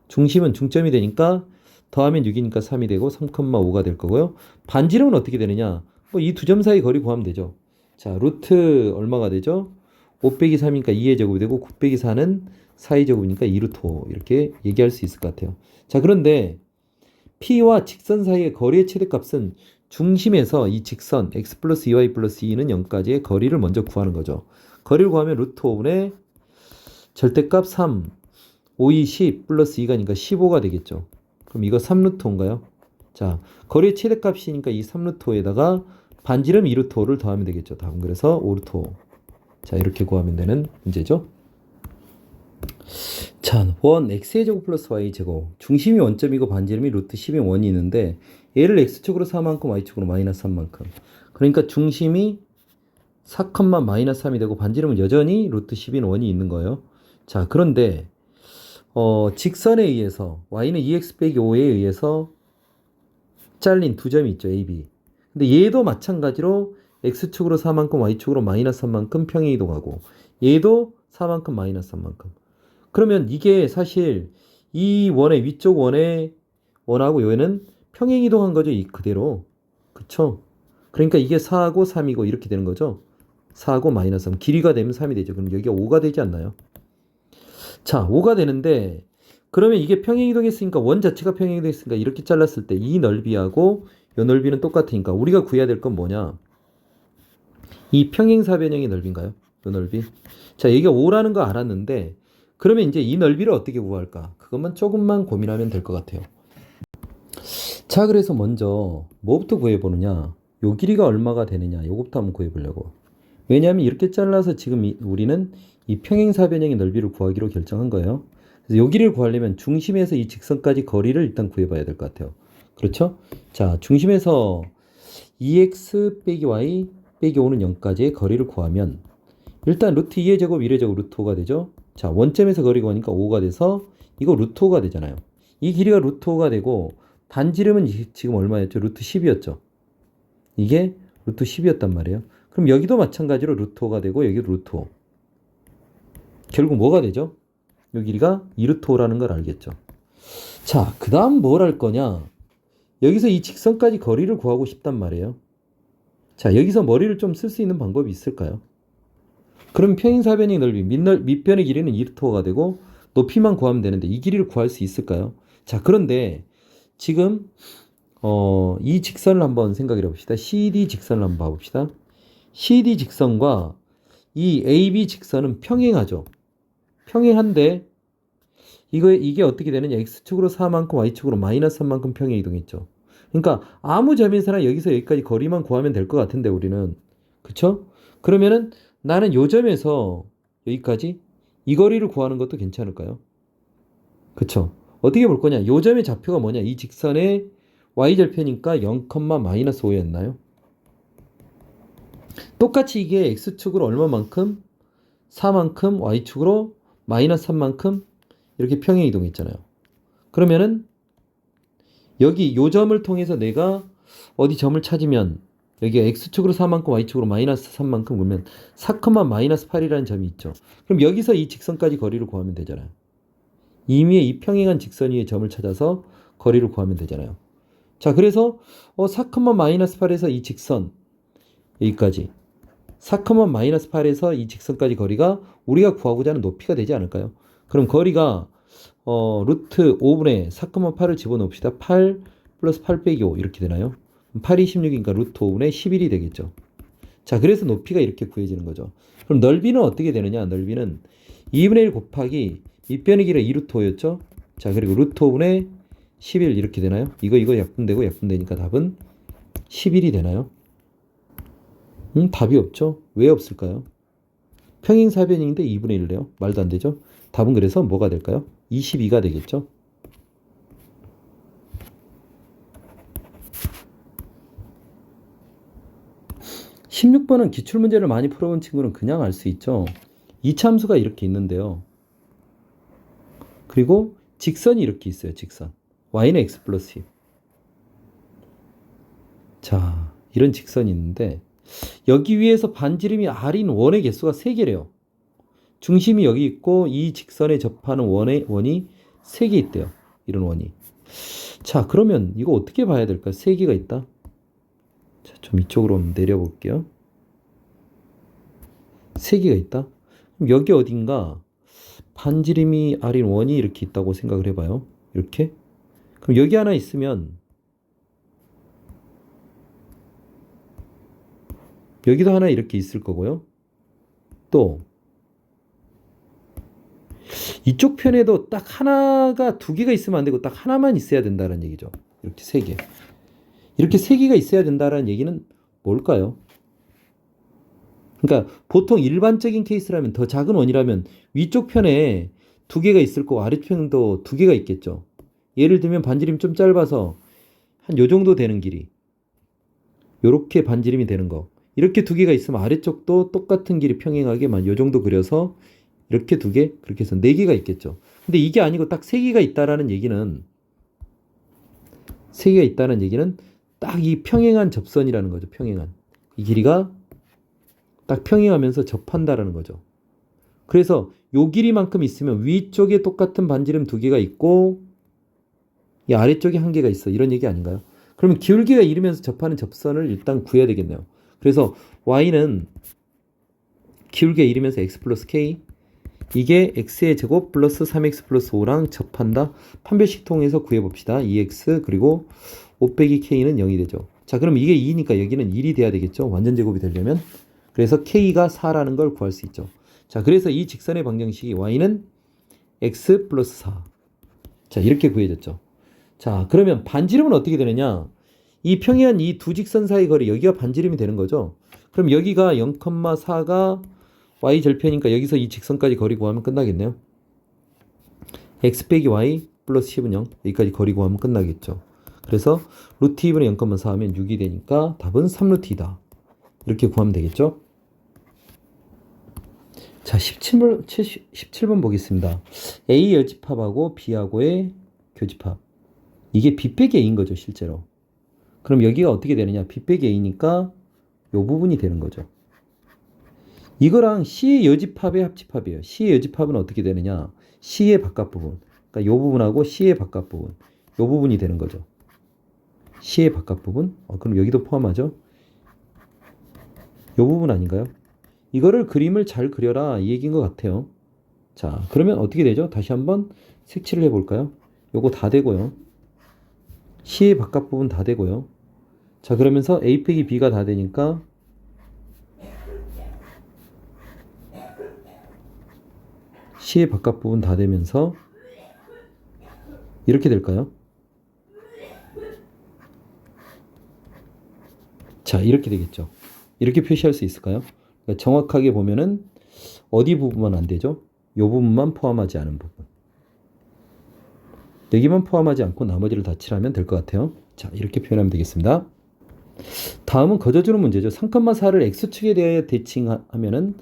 중심은 중점이 되니까 더하면 6이니까 3이 되고 3,5가 될 거고요. 반지름은 어떻게 되느냐? 뭐 이 두 점 사이 거리 구하면 되죠. 자, 루트 얼마가 되죠? 5 빼기 3이니까 2의 제곱이 되고 9 빼기 4는 4의 제곱이니까 2루트 5 이렇게 얘기할 수 있을 것 같아요. 자, 그런데 P와 직선 사이의 거리의 최대값은 중심에서 이 직선 x 플러스 2y 플러스 2는 0까지의 거리를 먼저 구하는 거죠. 거리를 구하면 루트 5분의 절대값 3, 5, 2, 10 플러스 2가니까 15가 되겠죠. 그럼 이거 3루트 5인가요? 자, 거리의 최대값이니까 이 3루트 5에다가 반지름 2루트 5를 더하면 되겠죠. 답은 그래서 5루트 5. 자, 이렇게 구하면 되는 문제죠. 자, 원 x의 제곱 플러스 y의 제곱. 중심이 원점이고 반지름이 루트 10인 원이 있는데 얘를 x축으로 4만큼 y축으로 마이너스 3만큼. 그러니까 중심이 4, 마이너스 3이 되고 반지름은 여전히 루트 10인 원이 있는 거예요. 자, 그런데 직선에 의해서 y는 2x 빼기 5에 의해서 잘린 두 점이 있죠. a, b. 근데 얘도 마찬가지로 x축으로 4만큼 y축으로 마이너스 3만큼 평행 이동하고 얘도 4만큼 마이너스 3만큼. 그러면 이게 사실 이 원의 위쪽 원의 원하고 얘는 평행 이동한 거죠. 이 그대로. 그쵸? 그러니까 이게 4하고 3이고 이렇게 되는 거죠. 4하고 마이너스 3. 길이가 되면 3이 되죠. 그럼 여기가 5가 되지 않나요? 자, 5가 되는데 그러면 이게 평행 이동했으니까 원 자체가 평행 이동했으니까 이렇게 잘랐을 때 이 넓이하고 이 넓이는 똑같으니까 우리가 구해야 될 건 뭐냐? 이 평행사변형의 넓이인가요? 이 넓이. 자, 여기가 5라는 거 알았는데 그러면 이제 이 넓이를 어떻게 구할까? 그것만 조금만 고민하면 될 것 같아요. 자, 그래서 먼저 뭐부터 구해보느냐? 요 길이가 얼마가 되느냐? 요것부터 한번 구해보려고. 왜냐하면 이렇게 잘라서 지금 우리는 이 평행사변형의 넓이를 구하기로 결정한 거예요. 그래서 요 길이를 구하려면 중심에서 이 직선까지 거리를 일단 구해봐야 될 것 같아요. 그렇죠? 자, 중심에서 2x 빼기 y 빼기 5는 0까지의 거리를 구하면 일단 루트 2의 제곱 1의 제곱 루트 5가 되죠. 자, 원점에서 거리가 오니까 5가 돼서 이거 루트 5가 되잖아요. 이 길이가 루트 5가 되고 반지름은 지금 얼마였죠? 루트 10이었죠. 이게 루트 10이었단 말이에요. 그럼 여기도 마찬가지로 루트 5가 되고 여기도 루트 5. 결국 뭐가 되죠? 이 길이가 2루트 5라는 걸 알겠죠. 자, 그 다음 뭘 할 거냐? 여기서 이 직선까지 거리를 구하고 싶단 말이에요. 자, 여기서 머리를 좀 쓸 수 있는 방법이 있을까요? 그럼 평행사변의 넓이, 밑변의 길이는 2루트 5가 되고 높이만 구하면 되는데 이 길이를 구할 수 있을까요? 자, 그런데 지금 이 직선을 한번 생각해 봅시다. CD 직선을 한번 봐봅시다. CD 직선과 이 AB 직선은 평행하죠. 평행한데 이게 어떻게 되느냐? x축으로 4만큼 y축으로 마이너스 3만큼 평행 이동했죠. 그러니까 아무 점에서나 여기서 여기까지 거리만 구하면 될 것 같은데 우리는. 그쵸? 그러면은 나는 요 점에서 여기까지 이 거리를 구하는 것도 괜찮을까요? 그쵸? 어떻게 볼 거냐? 요 점의 좌표가 뭐냐? 이 직선의 y절편이니까 0, 마이너스 5였나요? 똑같이 이게 x축으로 얼마만큼? 4만큼 y축으로 마이너스 3만큼 이렇게 평행 이동했잖아요. 그러면은 여기 요 점을 통해서 내가 어디 점을 찾으면 여기가 x축으로 4만큼 y축으로 마이너스 3만큼 그러면 4, 마이너스 8이라는 점이 있죠. 그럼 여기서 이 직선까지 거리를 구하면 되잖아요. 이미 이 평행한 직선 위의 점을 찾아서 거리를 구하면 되잖아요. 자, 그래서 4, 마이너스 8에서 이 직선 여기까지 4, 마이너스 8에서 이 직선까지 거리가 우리가 구하고자 하는 높이가 되지 않을까요? 그럼 거리가 루트 5분의 4, 8을 집어넣읍시다. 8 플러스 8 빼기 5 이렇게 되나요? 8이 16이니까 루트 5분의 11이 되겠죠. 자, 그래서 높이가 이렇게 구해지는 거죠. 그럼 넓이는 어떻게 되느냐? 넓이는 2분의 1 곱하기 밑변의 길이가 2루트 5였죠? 자, 그리고 루트 5분의 11 이렇게 되나요? 이거 약분되고 약분되니까 답은 11이 되나요? 답이 없죠? 왜 없을까요? 평행사변형인데 2분의 1이래요. 말도 안 되죠? 답은 그래서 뭐가 될까요? 22가 되겠죠? (16번은) 기출문제를 많이 풀어본 친구는 그냥 알 수 있죠. 이차함수가 이렇게 있는데요. 그리고 직선이 이렇게 있어요. 직선. y는 x 플러스 10. 자, 이런 직선이 있는데 여기 위에서 반지름이 r인 원의 개수가 3개래요. 중심이 여기 있고 이 직선에 접하는 원이 3개 있대요. 이런 원이. 자, 그러면 이거 어떻게 봐야 될까요? 3개가 있다. 자, 좀 이쪽으로 내려볼게요. 3개가 있다. 그럼 여기 어딘가 반지름이 r인 원이 이렇게 있다고 생각을 해봐요. 이렇게. 그럼 여기 하나 있으면 여기도 하나 이렇게 있을 거고요. 또 이쪽 편에도 딱 하나가 2개가 있으면 안 되고 딱 하나만 있어야 된다는 얘기죠. 이렇게 3개. 이렇게 3개가 있어야 된다는 얘기는 뭘까요? 그러니까 보통 일반적인 케이스라면 더 작은 원이라면 위쪽 편에 두 개가 있을 거고 아래쪽 편도 두 개가 있겠죠. 예를 들면 반지름이 좀 짧아서 한 요 정도 되는 길이 요렇게 반지름이 되는 거 이렇게 두 개가 있으면 아래쪽도 똑같은 길이 평행하게만 요 정도 그려서 이렇게 두 개 그렇게 해서 네 개가 있겠죠. 근데 이게 아니고 딱 세 개가 있다라는 얘기는 세 개가 있다는 얘기는 딱 이 평행한 접선이라는 거죠. 평행한 이 길이가 딱 평행하면서 접한다라는 거죠. 그래서 요 길이만큼 있으면 위쪽에 똑같은 반지름 두 개가 있고 이 아래쪽에 한 개가 있어. 이런 얘기 아닌가요? 그러면 기울기가 이르면서 접하는 접선을 일단 구해야 되겠네요. 그래서 y는 기울기가 이르면서 x 플러스 k 이게 x의 제곱 플러스 3x 플러스 5랑 접한다. 판별식 통해서 구해봅시다. 2x 그리고 5 빼기 k는 0이 되죠. 자, 그럼 이게 2니까 여기는 1이 돼야 되겠죠. 완전 제곱이 되려면. 그래서 k가 4라는 걸 구할 수 있죠. 자, 그래서 이 직선의 방정식이 y는 x 플러스 4. 자, 이렇게 구해졌죠. 자, 그러면 반지름은 어떻게 되느냐? 이 평행한 이 두 직선 사이 거리 여기가 반지름이 되는 거죠. 그럼 여기가 0,4가 y 절편이니까 여기서 이 직선까지 거리 구하면 끝나겠네요. x 빼기 y 플러스 10은 0 여기까지 거리 구하면 끝나겠죠. 그래서 루트 2분의 0,4 하면 6이 되니까 답은 3루트 2다. 이렇게 구하면 되겠죠. 자, 17번 보겠습니다. A 여집합하고 B하고의 교집합. 이게 B 빼기 A인 거죠, 실제로. 그럼 여기가 어떻게 되느냐? B 빼기 A니까 요 부분이 되는 거죠. 이거랑 C의 여집합의 합집합이에요. C의 여집합은 어떻게 되느냐? C의 바깥 부분. 그러니까 요 부분하고 C의 바깥 부분. 요 부분이 되는 거죠. C의 바깥 부분. 그럼 여기도 포함하죠? 요 부분 아닌가요? 이거를 그림을 잘 그려라 이 얘기인 것 같아요. 자, 그러면 어떻게 되죠? 다시 한번 색칠을 해볼까요? 요거 다 되고요. C의 바깥 부분 다 되고요. 자, 그러면서 A 빼기 B가 다 되니까 C의 바깥 부분 다 되면서 이렇게 될까요? 자, 이렇게 되겠죠. 이렇게 표시할 수 있을까요? 그러니까 정확하게 보면은 어디 부분만 안 되죠? 요 부분만 포함하지 않은 부분. 여기만 포함하지 않고 나머지를 다 칠하면 될 것 같아요. 자, 이렇게 표현하면 되겠습니다. 다음은 거저주는 문제죠. 3,4를 x축에 대하여 대칭하면은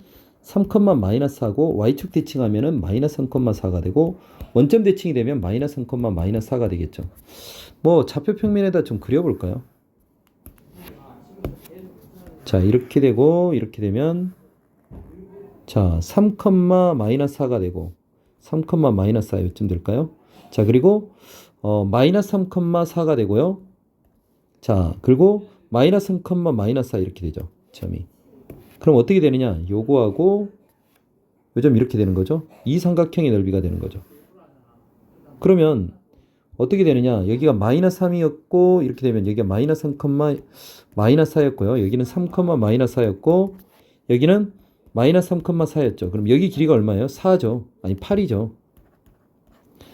3,-4고 y축 대칭하면은 마이너스 3,4가 되고 원점 대칭이 되면 마이너스 3,-4가 되겠죠. 뭐 좌표 평면에다 좀 그려볼까요? 자, 이렇게 되고 이렇게 되면 자, 3,-4가 되고 3,-4 요쯤 될까요? 자, 그리고 마이너스 3,4가 되고요. 자, 그리고 마이너스 3,-4 이렇게 되죠. 점이. 그럼 어떻게 되느냐? 요거하고 요점 이렇게 되는 거죠. 이 삼각형의 넓이가 되는 거죠. 그러면 어떻게 되느냐? 여기가 마이너스 3이었고 이렇게 되면 여기가 마이너스 3,-4였고요. 여기는 3,-4였고 여기는 마이너스 3,4였죠. 그럼 여기 길이가 얼마예요? 4죠. 아니 8이죠.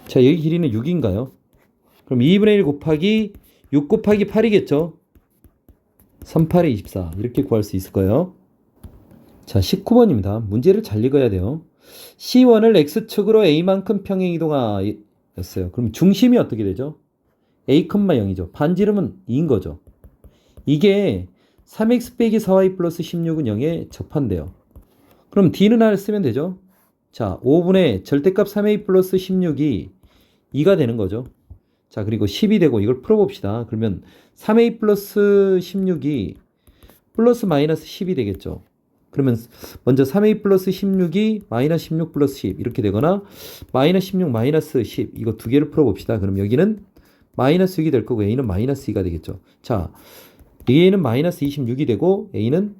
자, 여기 길이는 6인가요? 그럼 2분의 1 곱하기 6 곱하기 8이겠죠. 3, 8에 24 이렇게 구할 수 있을 거예요. 자, 19번입니다. 문제를 잘 읽어야 돼요. C1을 X축으로 A만큼 평행이동하였어요. 그럼 중심이 어떻게 되죠? A,0이죠. 반지름은 2인 거죠. 이게 3x 빼기 4y 플러스 16은 0에 접한대요. 그럼 D는 R을 쓰면 되죠. 자, 5분의 절대값 3a 플러스 16이 2가 되는 거죠. 자, 그리고 10이 되고 이걸 풀어봅시다. 그러면 3a 플러스 16이 플러스 마이너스 10이 되겠죠. 그러면 먼저 3a 플러스 16이 마이너스 16 플러스 10 이렇게 되거나 마이너스 16 마이너스 10 이거 두 개를 풀어봅시다. 그럼 여기는 마이너스 6이 될 거고 a는 마이너스 2가 되겠죠. 자, a는 마이너스 26이 되고 a는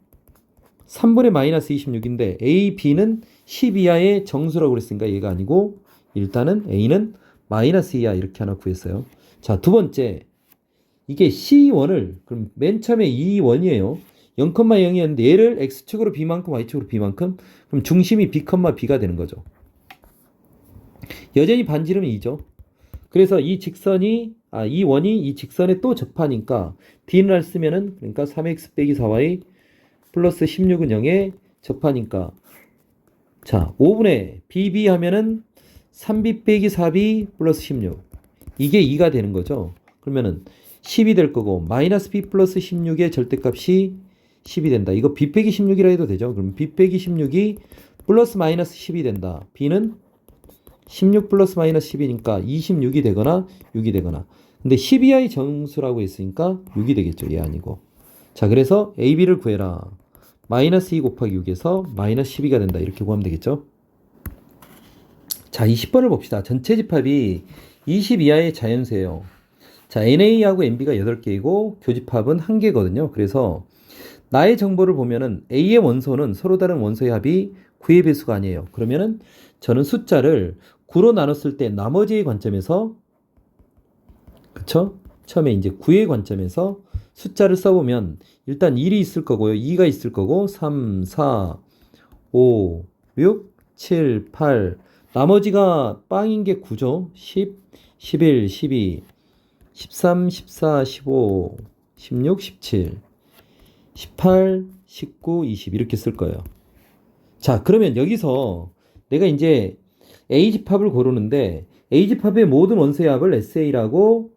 3분의 마이너스 26인데 a, b는 10 이하의 정수라고 그랬으니까 얘가 아니고 일단은 a는 마이너스 2야 이렇게 하나 구했어요. 자, 두 번째 이게 C1을 그럼 맨 처음에 이 원이에요. 0,0이었는데 얘를 x축으로 b만큼 y축으로 b만큼 그럼 중심이 b,b가 되는 거죠. 여전히 반지름이 2죠. 그래서 이 직선이 이 원이 이 직선에 또 접하니까 D를 쓰면은 그러니까 3x 빼기 4y 플러스 16은 0에 접하니까 자 5분의 BB 하면은 3B 빼기 4B 플러스 16 이게 2가 되는 거죠. 그러면은 10이 될 거고 마이너스 B 플러스 16의 절대값이 10이 된다. 이거 B 빼기 16이라 해도 되죠. 그럼 B 빼기 16이 플러스 마이너스 10이 된다. B는 16 플러스 마이너스 10이니까 26이 되거나 6이 되거나 근데 12i 정수라고 했으니까 6이 되겠죠. 얘 아니고 자 그래서 AB를 구해라. 마이너스 2 곱하기 6에서 마이너스 12가 된다. 이렇게 구하면 되겠죠. 자 20번을 봅시다. 전체 집합이 20 이하의 자연수예요. 자 NA하고 NB가 8개이고 교집합은 1개거든요. 그래서 나의 정보를 보면은 A의 원소는 서로 다른 원소의 합이 9의 배수가 아니에요. 그러면은 저는 숫자를 9로 나눴을 때 나머지의 관점에서 그쵸? 처음에 이제 9의 관점에서 숫자를 써보면 일단 1이 있을 거고요. 2가 있을 거고 3, 4, 5, 6, 7, 8 나머지가 빵인 게 9죠. 10, 11, 12, 13, 14, 15, 16, 17 18, 19, 20 이렇게 쓸 거예요. 자, 그러면 여기서 내가 이제 A집합을 고르는데 A집합의 모든 원소의 합을 SA라고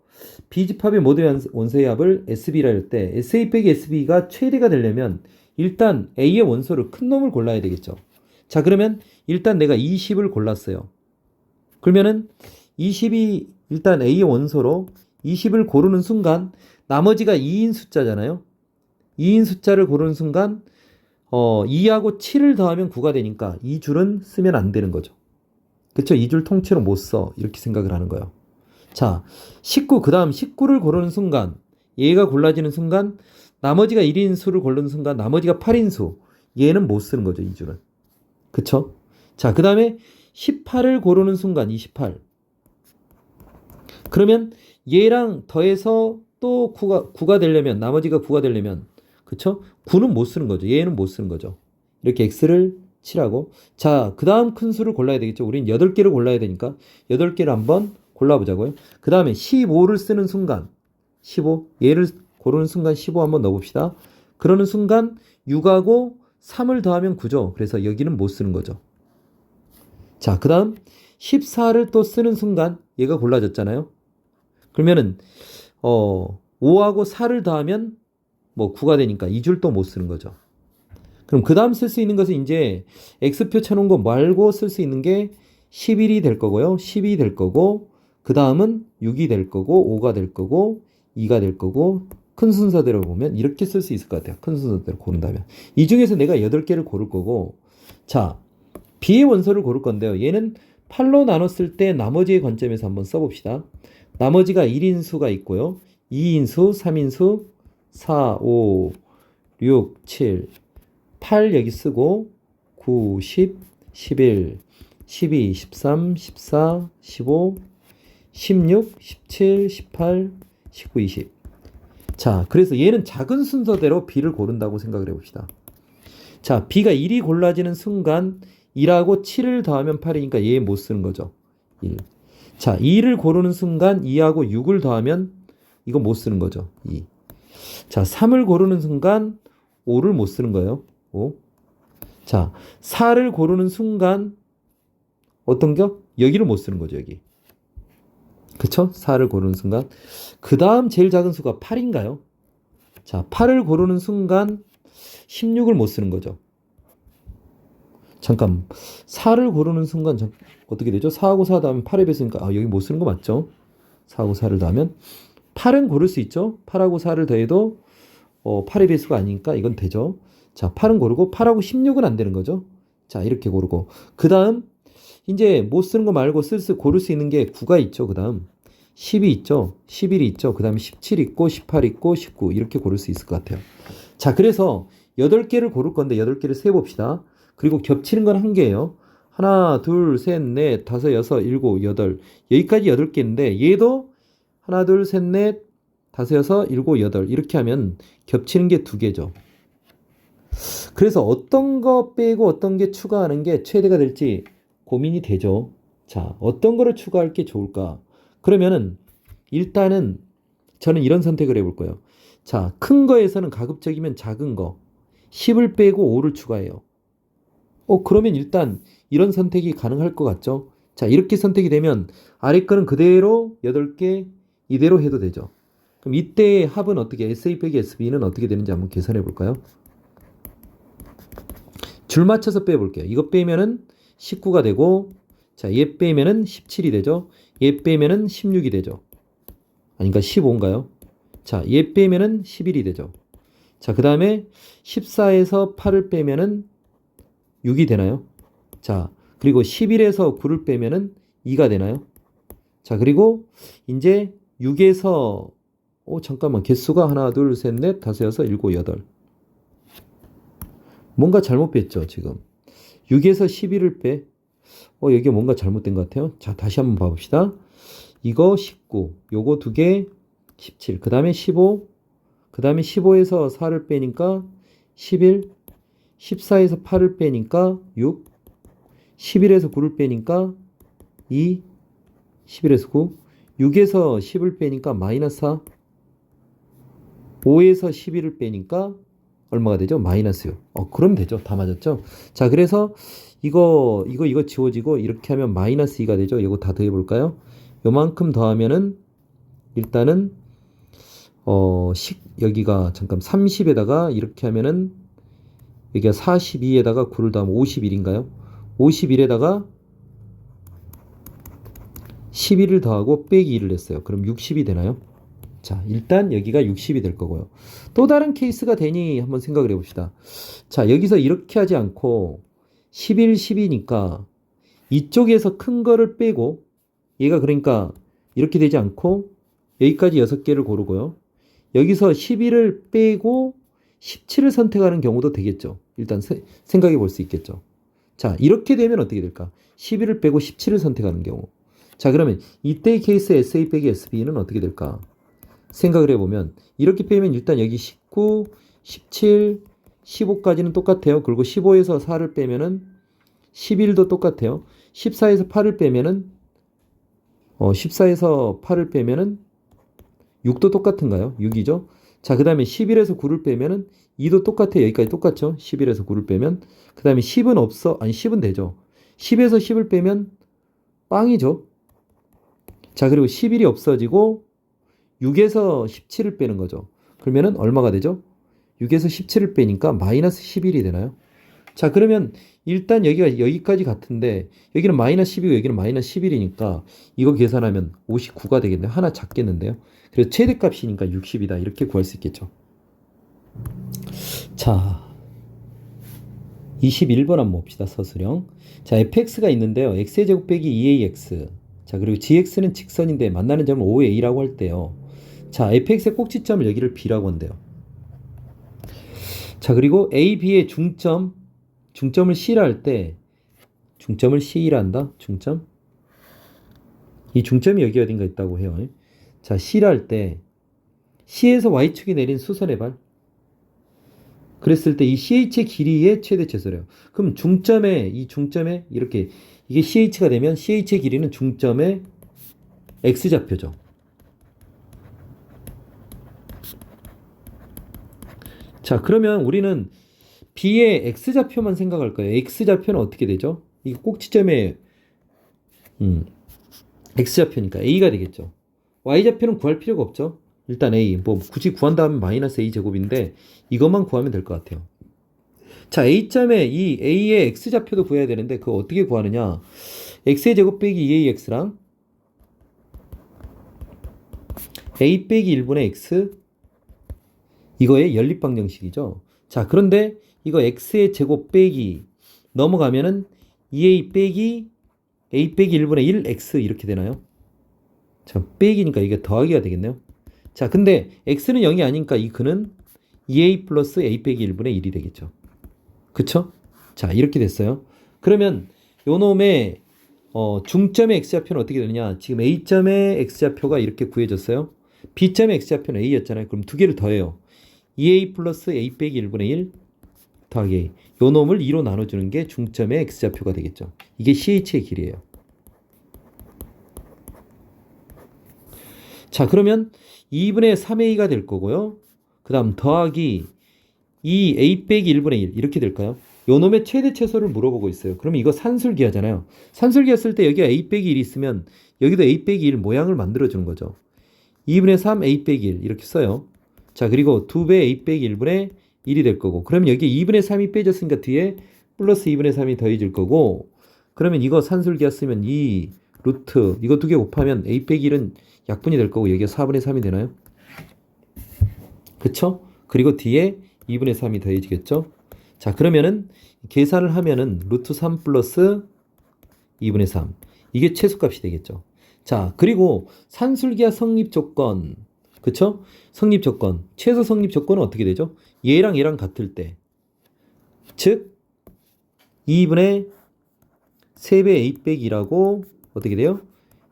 B집합의 모든 원소의 합을 SB라 할 때 SA 빼기 SB가 최대가 되려면 일단 A의 원소를 큰 놈을 골라야 되겠죠. 자, 그러면 일단 내가 20을 골랐어요. 그러면은 20이 일단 A의 원소로 20을 고르는 순간 나머지가 2인 숫자잖아요. 2인 숫자를 고르는 순간 2하고 7을 더하면 9가 되니까 이 줄은 쓰면 안 되는 거죠. 그쵸? 이 줄 통째로 못 써. 이렇게 생각을 하는 거예요. 자, 19, 그 다음 19를 고르는 순간 얘가 골라지는 순간 나머지가 1인 수를 고르는 순간 나머지가 8인 수 얘는 못 쓰는 거죠. 이 줄은. 그쵸? 자, 그 다음에 18을 고르는 순간 28 그러면 얘랑 더해서 또 9가 되려면 나머지가 9가 되려면 그쵸? 9는 못 쓰는 거죠. 얘는 못 쓰는 거죠. 이렇게 x를 칠하고 자, 그 다음 큰 수를 골라야 되겠죠. 우린 8개를 골라야 되니까 8개를 한번 골라보자고요. 그 다음에 15를 쓰는 순간 15 얘를 고르는 순간 15 한번 넣어봅시다. 그러는 순간 6하고 3을 더하면 9죠. 그래서 여기는 못 쓰는 거죠. 자, 그 다음 14를 또 쓰는 순간 얘가 골라졌잖아요. 그러면은 5하고 4를 더하면 뭐 9가 되니까 이 줄 또 못 쓰는 거죠. 그럼 그 다음 쓸 수 있는 것은 이제 X표 쳐놓은 거 말고 쓸 수 있는 게 11이 될 거고요. 10이 될 거고 그 다음은 6이 될 거고 5가 될 거고 2가 될 거고 큰 순서대로 보면 이렇게 쓸 수 있을 것 같아요. 큰 순서대로 고른다면. 이 중에서 내가 8개를 고를 거고 자 B의 원소를 고를 건데요. 얘는 8로 나눴을 때 나머지의 관점에서 한번 써봅시다. 나머지가 1인수가 있고요. 2인수, 3인수, 4, 5, 6, 7, 8 여기 쓰고 9, 10, 11, 12, 13, 14, 15, 16, 17, 18, 19, 20 자, 그래서 얘는 작은 순서대로 B를 고른다고 생각을 해봅시다. 자, B가 1이 골라지는 순간 1하고 7을 더하면 8이니까 얘 못 쓰는 거죠. 1. 자, 2를 고르는 순간 2하고 6을 더하면 이거 못 쓰는 거죠. 2. 자, 3을 고르는 순간 5를 못 쓰는 거예요. 5. 자, 4를 고르는 순간 어떤 겨? 여기를 못 쓰는 거죠. 여기. 그쵸? 4를 고르는 순간. 그 다음 제일 작은 수가 8인가요? 자, 8을 고르는 순간 16을 못 쓰는 거죠. 잠깐 4를 고르는 순간 어떻게 되죠? 4하고 4 더하면 8에 배수니까 여기 못 쓰는 거 맞죠? 4하고 4를 더하면 8은 고를 수 있죠? 8하고 4를 더해도 8의 배수가 아니니까 이건 되죠. 자, 8은 고르고 8하고 16은 안 되는 거죠. 자, 이렇게 고르고 그 다음 이제 못 쓰는 거 말고 고를 수 있는 게 9가 있죠. 그 다음 10이 있죠. 11이 있죠. 그 다음에 17 있고 18 있고 19 이렇게 고를 수 있을 것 같아요. 자, 그래서 8개를 고를 건데 8개를 세봅시다. 그리고 겹치는 건 1개예요. 하나, 둘, 셋, 넷, 다섯, 여섯, 일곱, 여덟. 여기까지 8개인데 얘도 하나, 둘, 셋, 넷, 다섯, 여섯, 일곱, 여덟. 이렇게 하면 겹치는 게 2개죠. 그래서 어떤 거 빼고 어떤 게 추가하는 게 최대가 될지 고민이 되죠. 자, 어떤 거를 추가할 게 좋을까? 그러면은 일단은 저는 이런 선택을 해볼 거예요. 자, 큰 거에서는 가급적이면 작은 거 10을 빼고 5를 추가해요. 그러면 일단 이런 선택이 가능할 것 같죠? 자, 이렇게 선택이 되면 아래 거는 그대로 8개 이대로 해도 되죠. 그럼 이때의 합은 어떻게, SA 빼기 SB는 어떻게 되는지 한번 계산해 볼까요? 줄 맞춰서 빼볼게요. 이거 빼면은 19가 되고, 자, 얘 빼면은 17이 되죠. 얘 빼면은 16이 되죠. 아닌가 15인가요? 자, 얘 빼면은 11이 되죠. 자, 그 다음에 14에서 8을 빼면은 6이 되나요? 자, 그리고 11에서 9를 빼면은 2가 되나요? 자, 그리고 이제 6에서 잠깐만 개수가 하나, 둘, 셋, 넷, 다섯, 여섯, 일곱, 여덟. 뭔가 잘못 뺐죠, 지금. 6에서 11을 빼. 여기 뭔가 잘못된 것 같아요. 자, 다시 한번 봐봅시다. 이거 19, 요거 두 개 17, 그 다음에 15, 그 다음에 15에서 4를 빼니까 11, 14에서 8을 빼니까 6, 11에서 9를 빼니까 2, 11에서 9, 6에서 10을 빼니까 마이너스 4, 5에서 11을 빼니까 얼마가 되죠? 마이너스 6. 그럼 되죠. 다 맞았죠? 자, 그래서 이거 지워지고 이렇게 하면 마이너스 2가 되죠? 이거 다 더해볼까요? 요만큼 더하면은 일단은 여기가 잠깐 30에다가 이렇게 하면은 여기가 42에다가 9를 더하면 51인가요? 51에다가 11을 더하고 빼기 1을 했어요. 그럼 60이 되나요? 자, 일단 여기가 60이 될 거고요. 또 다른 케이스가 되니 한번 생각을 해봅시다. 자, 여기서 이렇게 하지 않고 11, 10이니까 이쪽에서 큰 거를 빼고 얘가 그러니까 이렇게 되지 않고 여기까지 6개를 고르고요. 여기서 11을 빼고 17을 선택하는 경우도 되겠죠. 일단 생각해 볼 수 있겠죠. 자, 이렇게 되면 어떻게 될까? 11을 빼고 17을 선택하는 경우. 자, 그러면 이때의 케이스 SA 빼기 SB는 어떻게 될까? 생각을 해보면 이렇게 빼면 일단 여기 19, 17, 15까지는 똑같아요. 그리고 15에서 4를 빼면은 11도 똑같아요. 14에서 8을 빼면은 14에서 8을 빼면은 6도 똑같은가요? 6이죠. 자, 그 다음에 11에서 9를 빼면은 2도 똑같아요. 여기까지 똑같죠. 11에서 9를 빼면. 그 다음에 10은 없어. 아니 10은 되죠. 10에서 10을 빼면 빵이죠. 자, 그리고 11이 없어지고 6에서 17을 빼는 거죠. 그러면은 얼마가 되죠? 6에서 17을 빼니까 마이너스 11이 되나요? 자, 그러면 일단 여기까지 같은데 여기는 마이너스 10이고 여기는 마이너스 11이니까 이거 계산하면 59가 되겠네요. 하나 작겠는데요. 그래서 최대값이니까 60이다. 이렇게 구할 수 있겠죠. 자, 21번 한번 봅시다. 서술형. 자, fx가 있는데요. x의 제곱 빼기 2ax. 자, 그리고 gx는 직선인데 만나는 점을 5a라고 할 때요. 자, fx의 꼭지점을 여기를 b라고 한대요. 자, 그리고 a, b의 중점을 c라 할 때 중점을 c라 한다. 중점. 이 중점이 여기 어딘가 있다고 해요. 자, c라 할 때 c에서 y축이 내린 수선의 발. 그랬을 때 이 ch의 길이의 최대 최소래요. 그럼 이 중점에 이렇게 이게 ch가 되면 ch의 길이는 중점의 x좌표죠. 자, 그러면 우리는 b의 x좌표만 생각할 거예요. x좌표는 어떻게 되죠? 이 꼭지점의 x좌표니까 a가 되겠죠. y좌표는 구할 필요가 없죠. 일단 a, 뭐 굳이 구한다면 마이너스 a 제곱인데 이것만 구하면 될 것 같아요. 자, a점에 이 a의 x좌표도 구해야 되는데 그거 어떻게 구하느냐? x의 제곱 빼기 2ax랑 a 빼기 1분의 x 이거의 연립방정식이죠. 자, 그런데 이거 x의 제곱 빼기 넘어가면은 2a 빼기 a 빼기 1분의 1x 이렇게 되나요? 자, 빼기니까 이게 더하기가 되겠네요. 자, 근데 x는 0이 아니니까 이 근은 2a 플러스 a 빼기 1분의 1이 되겠죠. 그쵸? 자, 이렇게 됐어요. 그러면 요 놈의 중점의 x좌표는 어떻게 되느냐? 지금 a점의 x좌표가 이렇게 구해졌어요. b점의 x좌표는 a였잖아요. 그럼 두 개를 더해요. 2a 플러스 a 빼기 1분의 1 더하기 a. 요 놈을 2로 나눠주는 게 중점의 x좌표가 되겠죠. 이게 ch의 길이에요. 자, 그러면 2분의 3a가 될 거고요. 그 다음 더하기 2a 빼기 1분의 1 이렇게 될까요? 요 놈의 최대 최소를 물어보고 있어요. 그러면 이거 산술기하잖아요. 산술기하 쓸 때 여기가 a 빼기 1이 있으면 여기도 a 빼기 1 모양을 만들어주는 거죠. 2분의 3 a 빼기 1 이렇게 써요. 자, 그리고 2배 a 빼기 1분의 1이 될 거고, 그러면 여기 2분의 3이 빼졌으니까 뒤에 플러스 2분의 3이 더해질 거고, 그러면 이거 산술기하 쓰면 이 루트 이거 두 개 곱하면 a 빼기 1은 약분이 될 거고 여기가 4분의 3이 되나요? 그쵸? 그리고 뒤에 2분의 3이 더해지겠죠? 자, 그러면은 계산을 하면은 루트 3 플러스 2분의 3 이게 최소값이 되겠죠. 자, 그리고 산술기하 성립 조건, 그쵸? 성립 조건, 최소 성립 조건은 어떻게 되죠? 얘랑 얘랑 같을 때, 즉 2분의 3배 a 빼기 2라고 어떻게 돼요?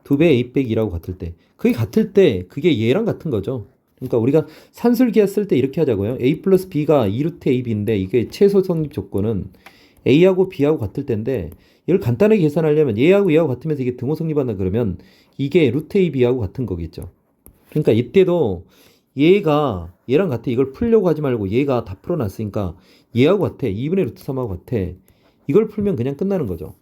2배 a 빼기 2라고 같을 때, 그게 같을 때 그게 얘랑 같은 거죠. 그러니까 우리가 산술기하 쓸 때 이렇게 하자고요. a 플러스 b가 2루트 ab인데 이게 최소 성립 조건은 a하고 b하고 같을 텐데, 이걸 간단하게 계산하려면 얘하고 얘하고 같으면서 이게 등호 성립한다 그러면 이게 루트 ab하고 같은 거겠죠. 그러니까 이때도 얘가 얘랑 같아. 이걸 풀려고 하지 말고 얘가 다 풀어놨으니까 얘하고 같아. 2분의 루트 3하고 같아. 이걸 풀면 그냥 끝나는 거죠.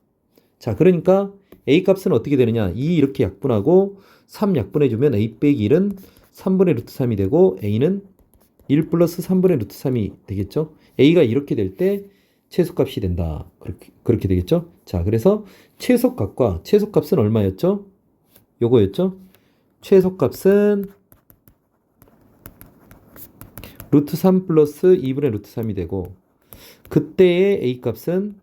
자, 그러니까 a 값은 어떻게 되느냐? 2 이렇게 약분하고 3 약분해주면 a 빼기 1은 3분의 루트 3이 되고 a는 1 플러스 3분의 루트 3이 되겠죠? a가 이렇게 될 때 최소값이 된다. 그렇게 되겠죠? 자, 그래서 최소값은 얼마였죠? 요거였죠? 최소값은 루트 3 플러스 2분의 루트 3이 되고, 그때의 a 값은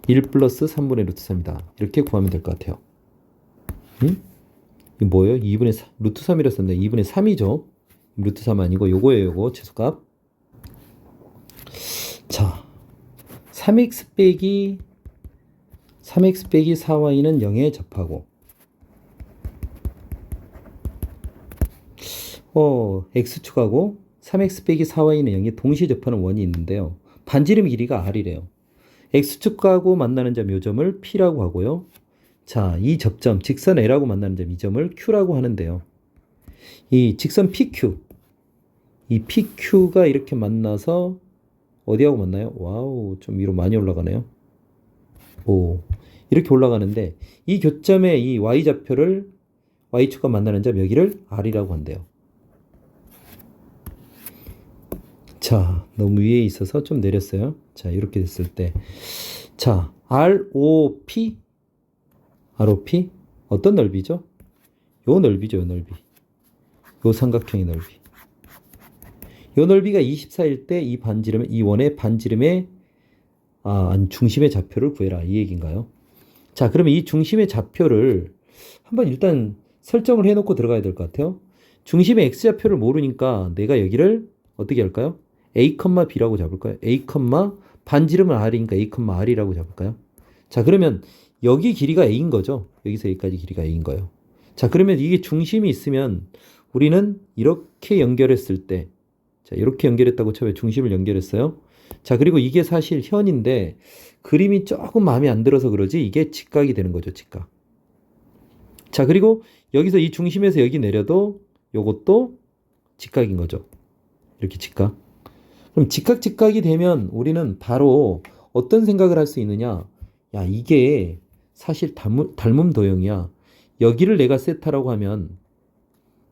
1 플러스 3분의 루트 3이다. 이렇게 구하면 될 것 같아요. 응? 이게 뭐예요? 2분의 3, 루트 3이라 썼는데 2분의 3이죠. 루트 3 아니고 요거예요. 요거 최소값. 자, 3x 빼기 4y는 0에 접하고 x축하고 3x 빼기 4y는 0에 동시에 접하는 원이 있는데요. 반지름 길이가 r이래요. x축하고 만나는 점 요 점을 p라고 하고요. 자, 이 접점 직선 L하고 만나는 점 이 점을 Q라고 하는데요. 이 직선 PQ, 이 PQ가 이렇게 만나서 어디하고 만나요? 와우, 좀 위로 많이 올라가네요. 오, 이렇게 올라가는데 이 교점의 이 Y좌표를 Y축과 만나는 점 여기를 R이라고 한대요. 자, 너무 위에 있어서 좀 내렸어요. 자, 이렇게 됐을 때, 자, ROP 어떤 넓이죠? 요 넓이죠, 요 넓이. 요 삼각형의 넓이. 요 넓이가 24일 때 이 원의 반지름의 중심의 좌표를 구해라, 이 얘기인가요? 자, 그러면 이 중심의 좌표를 한번 일단 설정을 해놓고 들어가야 될 것 같아요. 중심의 x좌표를 모르니까 내가 여기를 어떻게 할까요? a, b라고 잡을까요? a, 반지름은 r이니까 a, r이라고 잡을까요? 자, 그러면 여기 길이가 a인 거죠. 여기서 여기까지 길이가 a인 거예요. 자, 그러면 이게 중심이 있으면 우리는 이렇게 연결했을 때, 자, 이렇게 연결했다고 쳐요. 중심을 연결했어요. 자, 그리고 이게 사실 현인데 그림이 조금 마음에 안 들어서 그러지 이게 직각이 되는 거죠, 직각. 자, 그리고 여기서 이 중심에서 여기 내려도 요것도 직각인 거죠. 이렇게 직각. 그럼 직각이 되면 우리는 바로 어떤 생각을 할 수 있느냐? 야, 이게 사실 닮음 도형이야. 여기를 내가 세타라고 하면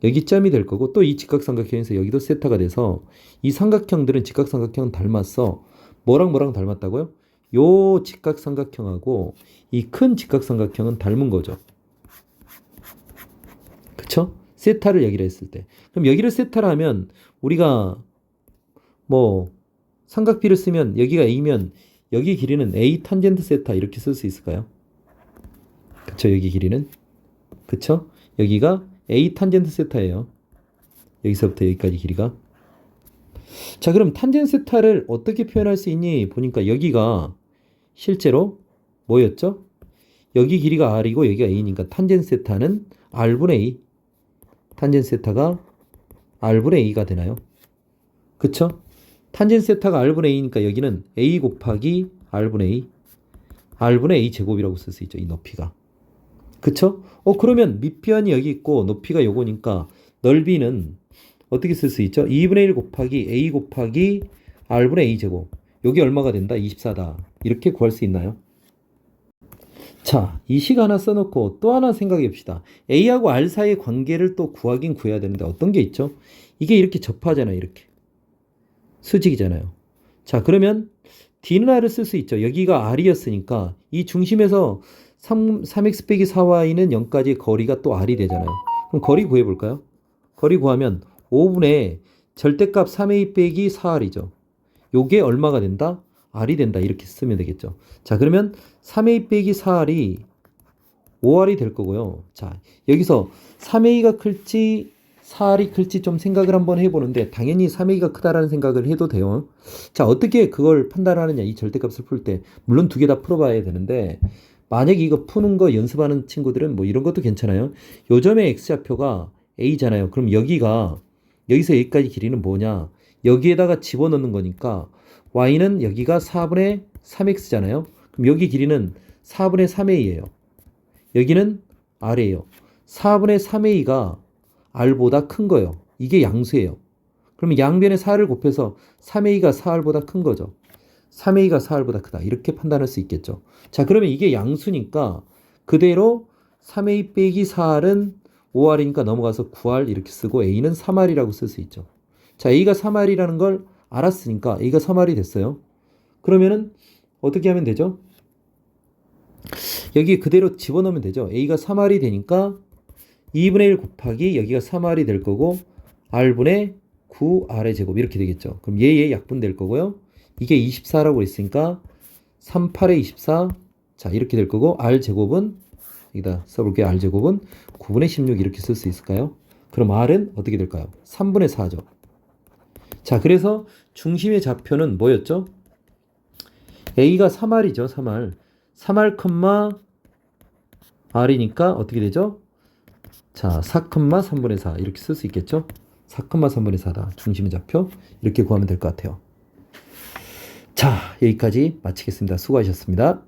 여기 점이 될 거고, 또 이 직각삼각형에서 여기도 세타가 돼서 이 삼각형들은 직각삼각형 닮았어. 뭐랑 뭐랑 닮았다고요? 요 직각삼각형하고 이 큰 직각삼각형은 닮은 거죠. 그쵸? 세타를 여기를 했을 때. 그럼 여기를 세타라 하면 우리가 뭐 삼각비를 쓰면 여기가 a면 여기 길이는 a 탄젠트 세타 이렇게 쓸 수 있을까요? 그쵸? 여기 길이는, 그쵸? 여기가 a 탄젠트 세타예요. 여기서부터 여기까지 길이가. 자, 그럼 탄젠트 세타를 어떻게 표현할 수 있니? 보니까 여기가 실제로 뭐였죠? 여기 길이가 r이고 여기가 a니까 탄젠트 세타는 r분의 a. 탄젠트 세타가 r분의 a가 되나요? 그쵸? 탄젠트 세타가 r분의 a니까 여기는 a 곱하기 r분의 a, r분의 a 제곱이라고 쓸 수 있죠. 이 높이가. 그쵸? 그러면 밑변이 여기 있고 높이가 요거니까 넓이는 어떻게 쓸 수 있죠? 2분의 1 곱하기 a 곱하기 r분의 a 제곱. 여기 얼마가 된다? 24다. 이렇게 구할 수 있나요? 자, 이 식 하나 써놓고 또 하나 생각해 봅시다. a하고 r 사이의 관계를 또 구하긴 구해야 되는데 어떤 게 있죠? 이게 이렇게 접하잖아요. 이렇게. 수직이잖아요. 자, 그러면 d는 r을 쓸 수 있죠. 여기가 r이었으니까 이 중심에서 3x 빼기 4y는 0까지 거리가 또 r이 되잖아요. 그럼 거리 구해볼까요? 거리 구하면 5분의 절대값 3a 빼기 4r이죠. 요게 얼마가 된다? r이 된다. 이렇게 쓰면 되겠죠. 자, 그러면 3a 빼기 4r이 5r이 될 거고요. 자, 여기서 3a가 클지 4r이 클지 좀 생각을 한번 해보는데 당연히 3a가 크다라는 생각을 해도 돼요. 자, 어떻게 그걸 판단하느냐, 이 절대값을 풀 때. 물론 두 개 다 풀어봐야 되는데 만약에 이거 푸는 거 연습하는 친구들은 뭐 이런 것도 괜찮아요. 요점의 x좌표가 a잖아요. 그럼 여기가 여기서 여기까지 길이는 뭐냐? 여기에다가 집어넣는 거니까 y는 여기가 4분의 3x잖아요. 그럼 여기 길이는 4분의 3a예요. 여기는 r이에요. 4분의 3a가 r보다 큰 거예요. 이게 양수예요. 그러면 양변에 4를 곱해서 3a가 4r보다 큰 거죠. 3a가 4r보다 크다. 이렇게 판단할 수 있겠죠. 자, 그러면 이게 양수니까 그대로 3a 빼기 4r은 5r이니까 넘어가서 9r 이렇게 쓰고 a는 3r이라고 쓸 수 있죠. 자, a가 3r이라는 걸 알았으니까 a가 3r이 됐어요. 그러면은 어떻게 하면 되죠? 여기 그대로 집어넣으면 되죠. a가 3r이 되니까 2분의 1 곱하기 여기가 3r이 될 거고 r분의 9r의 제곱 이렇게 되겠죠. 그럼 얘 약분 될 거고요. 이게 24라고 했으니까 38에 24. 자, 이렇게 될 거고 r 제곱은 여기다 써볼게요. r 제곱은 9분의 16 이렇게 쓸 수 있을까요? 그럼 r은 어떻게 될까요? 3분의 4죠. 자, 그래서 중심의 좌표는 뭐였죠? a가 3r이죠. 3r. 3r, r이니까 어떻게 되죠? 자, 4,3분의 4 이렇게 쓸 수 있겠죠? 4,3분의 4다. 중심의 좌표 이렇게 구하면 될 것 같아요. 자, 여기까지 마치겠습니다. 수고하셨습니다.